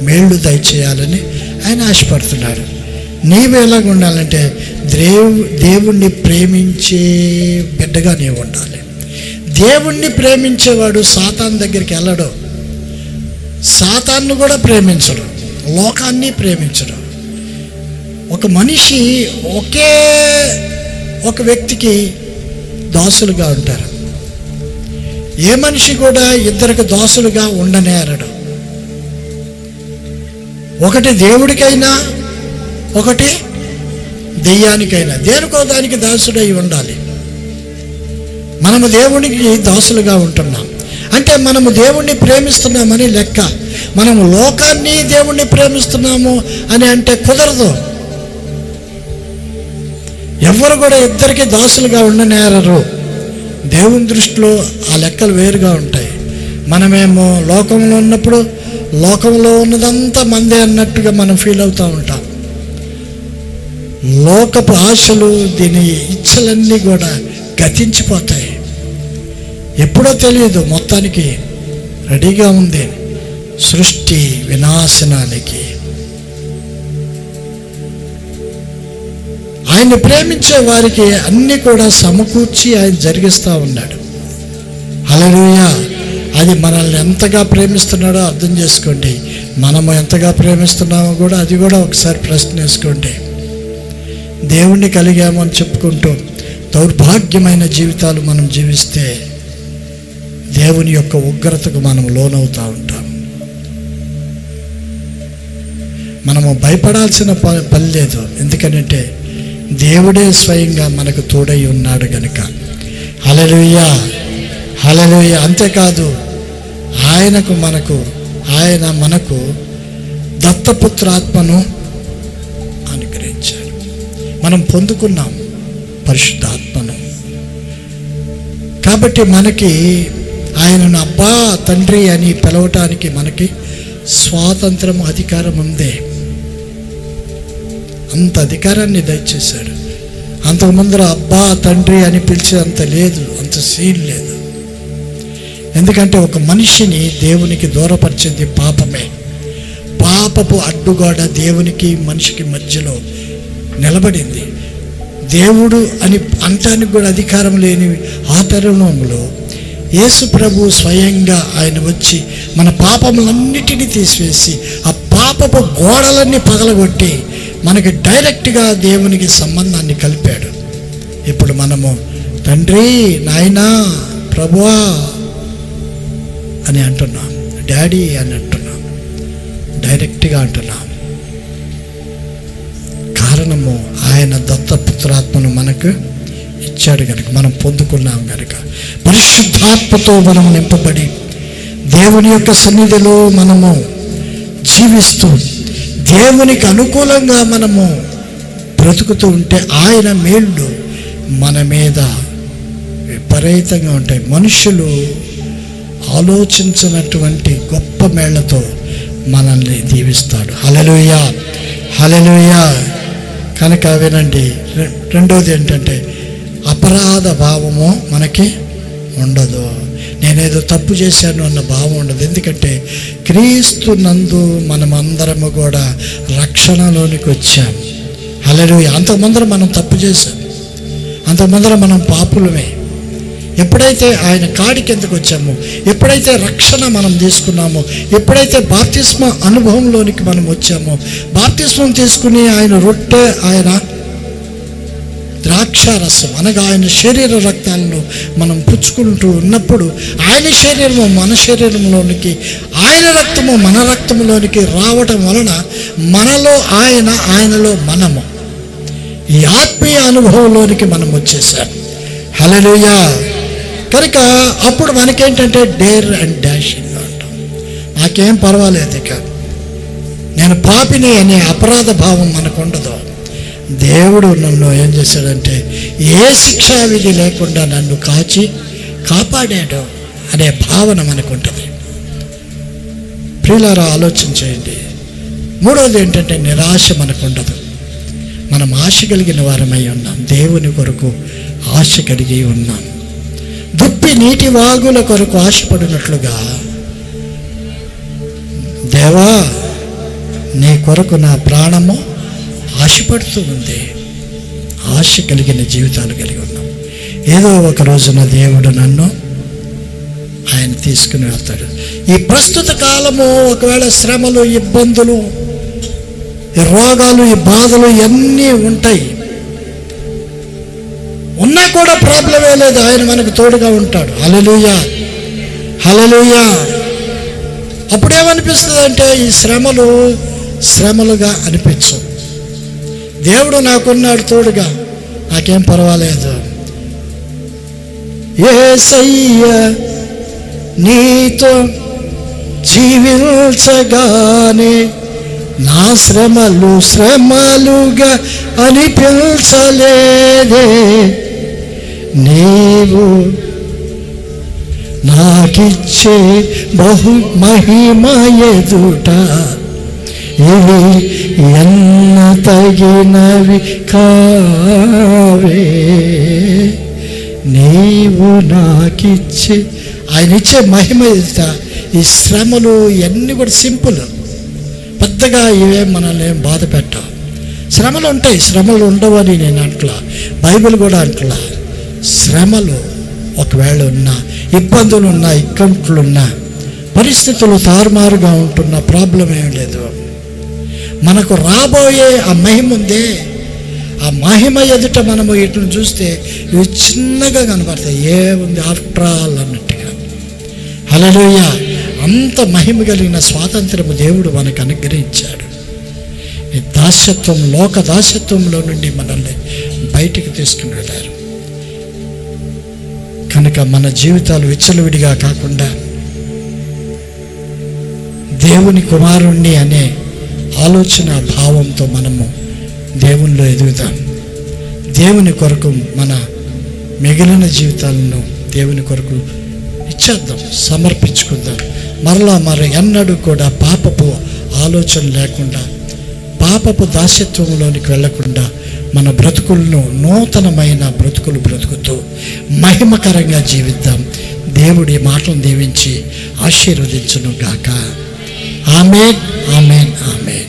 మేళ్ళు దయచేయాలని ఆయన ఆశపడుతున్నాడు. నీవు ఎలాగ ఉండాలంటే దేవుణ్ణి ప్రేమించే బిడ్డగా నీవు ఉండాలి. దేవుణ్ణి ప్రేమించేవాడు సాతాను దగ్గరికి వెళ్ళడు. సాతాను కూడా ప్రేమించడు, లోకాన్ని ప్రేమించడు. ఒక మనిషి ఒకే ఒక వ్యక్తికి దాసులుగా ఉంటారు. ఏ మనిషి కూడా ఇద్దరికి దాసులుగా ఉండనేరడు. ఒకటి దేవుడికైనా ఒకటి దెయ్యానికైనా దేనికో దానికి దాసుడై ఉండాలి. మనము దేవునికి దాసులుగా ఉంటున్నాం అంటే మనము దేవుణ్ణి ప్రేమిస్తున్నామని లెక్క. మనము లోకాన్ని దేవుణ్ణి ప్రేమిస్తున్నాము అని అంటే కుదరదు. ఎవరు కూడా ఇద్దరికి దాసులుగా ఉండనేరరు. దేవుని దృష్టిలో ఆ లెక్కలు వేరుగా ఉంటాయి. మనమేమో లోకంలో ఉన్నప్పుడు లోకంలో ఉన్నదంతా మందే అన్నట్టుగా మనం ఫీల్ అవుతూ ఉంటాం. లోకపు ఆశలు, దీని ఇచ్చలన్నీ కూడా గతించిపోతాయి. ఎప్పుడో తెలియదు, మొత్తానికి రెడీగా ఉంది సృష్టి వినాశనానికి. ఆయన ప్రేమించే వారికి అన్నీ కూడా సమకూర్చి ఆయన జరిగిస్తూ ఉన్నాడు. హల్లెలూయా. అది మనల్ని ఎంతగా ప్రేమిస్తున్నాడో అర్థం చేసుకోండి. మనము ఎంతగా ప్రేమిస్తున్నామో కూడా అది కూడా ఒకసారి ప్రశ్న వేసుకోండి. దేవుణ్ణి కలిగాము అని చెప్పుకుంటూ దౌర్భాగ్యమైన జీవితాలు మనం జీవిస్తే దేవుని యొక్క ఉగ్రతకు మనం లోనవుతూ ఉంటాం. మనము భయపడాల్సిన పని లేదు. ఎందుకనంటే దేవుడే స్వయంగా మనకు తోడై ఉన్నాడు గనుక. హల్లెలూయా, హల్లెలూయా. అంతేకాదు, ఆయన మనకు దత్తపుత్రాత్మను అనుగ్రహించాడు. మనం పొందుకున్నాం పరిశుద్ధాత్మను. కాబట్టి మనకి ఆయనను అబ్బా తండ్రి అని పిలవటానికి మనకి స్వాతంత్రం, అధికారం ఉంది. అంత అధికారాన్ని దయచేశాడు. అంతకుముందర అబ్బా తండ్రి అని పిలిచే అంత లేదు, అంత సీన్ లేదు. ఎందుకంటే ఒక మనిషిని దేవునికి దూరపరిచింది పాపమే. పాపపు అడ్డుగోడ దేవునికి మనిషికి మధ్యలో నిలబడింది. దేవుడు అని అంటానికి కూడా అధికారం లేని ఆ తరుణంలో యేసు ప్రభు స్వయంగా ఆయన వచ్చి మన పాపములన్నిటినీ తీసివేసి ఆ పాపపు గోడలన్నీ పగలగొట్టి మనకి డైరెక్ట్గా దేవునికి సంబంధాన్ని కలిపాడు. ఇప్పుడు మనము తండ్రి, నాయనా, ప్రభువా అని అంటున్నాం, డాడీ అని అంటున్నాం, డైరెక్ట్గా అంటున్నాం. కారణము ఆయన దత్తపుత్రాత్మను మనకు ఇచ్చాడు కనుక, మనం పొందుకున్నాం కనుక. పరిశుద్ధాత్మతో మనం నింపబడి దేవుని యొక్క సన్నిధిలో మనము జీవిస్తూ దేవునికి అనుకూలంగా మనము బ్రతుకుతూ ఉంటే ఆయన మేళ్ళు మన మీద విపరీతంగా ఉంటాయి. మనుషులు ఆలోచించినటువంటి గొప్ప మేళ్లతో మనల్ని దీవిస్తాడు. హల్లెలూయా, హల్లెలూయా. కనుక వినండి, రెండోది ఏంటంటే అపరాధ భావము మనకి ఉండదు. నేనేదో తప్పు చేశాను అన్న భావం ఉండదు. ఎందుకంటే క్రీస్తు నందు మనమందరము కూడా రక్షణలోనికి వచ్చాం. హల్లెలూయా. అంతకుముందర మనం తప్పు చేశాం, అంతకుముందర మనం పాపులమే. ఎప్పుడైతే ఆయన కాడి కిందకు వచ్చామో, ఎప్పుడైతే రక్షణ మనం తీసుకున్నామో, ఎప్పుడైతే బాప్తిస్మ అనుభవంలోనికి మనం వచ్చామో, బాప్తిస్మం తీసుకుని ఆయన రొట్టె, ఆయన ద్రాక్షారసం అనగా ఆయన శరీర రక్తాలను మనం పుచ్చుకుంటూ ఉన్నప్పుడు ఆయన శరీరము మన శరీరంలోనికి, ఆయన రక్తము మన రక్తంలోనికి రావటం వలన మనలో ఆయన, ఆయనలో మనము, ఈ ఆత్మీయ అనుభవంలోనికి మనం వచ్చేసాం. హల్లెలూయా. కనుక అప్పుడు మనకేంటంటే డేర్ అండ్ డాషింగ్ అంటాం. నాకేం పర్వాలేదు, ఇక నేను పాపిని అనే అపరాధ భావం మనకు ఉండదు. దేవుడు నన్ను ఏం చేశాడంటే ఏ శిక్షా విధి లేకుండా నన్ను కాపాడాడు అనే భావన మనకు ఉంటుంది. ప్రియులారా, ఆలోచన చేయండి. మూడవది ఏంటంటే నిరాశ మనకు ఉండదు. మనం ఆశ కలిగిన వారమై ఉన్నాం. దేవుని కొరకు ఆశ కలిగి ఉన్నాం. దుప్పి నీటి వాగుల కొరకు ఆశపడినట్లుగా, దేవా నీ కొరకు నా ప్రాణము ఆశపడుతూ ఉంది. ఆశ కలిగిన జీవితాలు కలిగి ఉన్నాం. ఏదో ఒక రోజున దేవుడు నన్ను ఆయన తీసుకుని వెళ్తాడు. ఈ ప్రస్తుత కాలము ఒకవేళ శ్రమలు, ఇబ్బందులు, ఈ రోగాలు, ఈ బాధలు ఇవన్నీ ఉంటాయి. ఉన్నా కూడా ప్రాబ్లమే లేదు, ఆయన మనకు తోడుగా ఉంటాడు. హల్లెలూయా, హల్లెలూయా. అప్పుడేమనిపిస్తుంది అంటే ఈ శ్రమలుగా అనిపించవు. దేవుడు నాకున్నాడు తోడుగా, నాకేం పర్వాలేదు. యేసయ్య నీతో జీవించగానే నా శ్రమలు శ్రమలుగా అనిపించలేదే, నీవు నాకిచ్చే బహు మహిమ ఎదుట ఇవి ఎన్న తగినవి కావే. నీవు నాకిచ్చే, ఆయన ఇచ్చే మహిమ ఎదుట ఈ శ్రమలు ఇవన్నీ కూడా సింపుల్, పెద్దగా ఇవే మనల్ని ఏం బాధ పెట్టవు. శ్రమలు ఉంటాయి, శ్రమలు ఉండవని నేను అంటలా, బైబిల్ కూడా అంటలా. శ్రమలు ఒకవేళ ఉన్నా, ఇబ్బందులు ఉన్నా, ఇక్కట్లున్నా, పరిస్థితులు తారుమారుగా ఉంటున్న ప్రాబ్లం ఏం లేదు. మనకు రాబోయే ఆ మహిమ ఉందే, ఆ మహిమ ఎదుట మనము వీటిని చూస్తే ఇవి చిన్నగా కనబడతాయి. ఏముంది ఆఫ్టర్ ఆల్ అన్నట్టుగా. హల్లెలూయా. అంత మహిమ కలిగిన స్వాతంత్రము దేవుడు మనకు అనుగ్రహించాడు. ఈ దాస్యత్వం, లోక దాస్యత్వంలో నుండి మనల్ని బయటికి తీసుకుని వెళ్ళారు. కనుక మన జీవితాలు విచ్చలవిడిగా కాకుండా దేవుని కుమారుణ్ణి అనే ఆలోచన భావంతో మనము దేవునిలో ఎదుగుతాం. దేవుని కొరకు మన మిగిలిన జీవితాలను దేవుని కొరకు ఇచ్చేద్దాం, సమర్పించుకుందాం. మరి ఎన్నడూ కూడా పాపపు ఆలోచన లేకుండా, పాపపు దాస్యత్వంలోనికి వెళ్లకుండా మన బ్రతుకులను నూతనమైన బ్రతుకులు బ్రతుకుతూ మహిమకరంగా జీవిద్దాం. దేవుడి మాటలను దీవించి ఆశీర్వదించును గాక. ఆమేన్, ఆమేన్, ఆమేన్.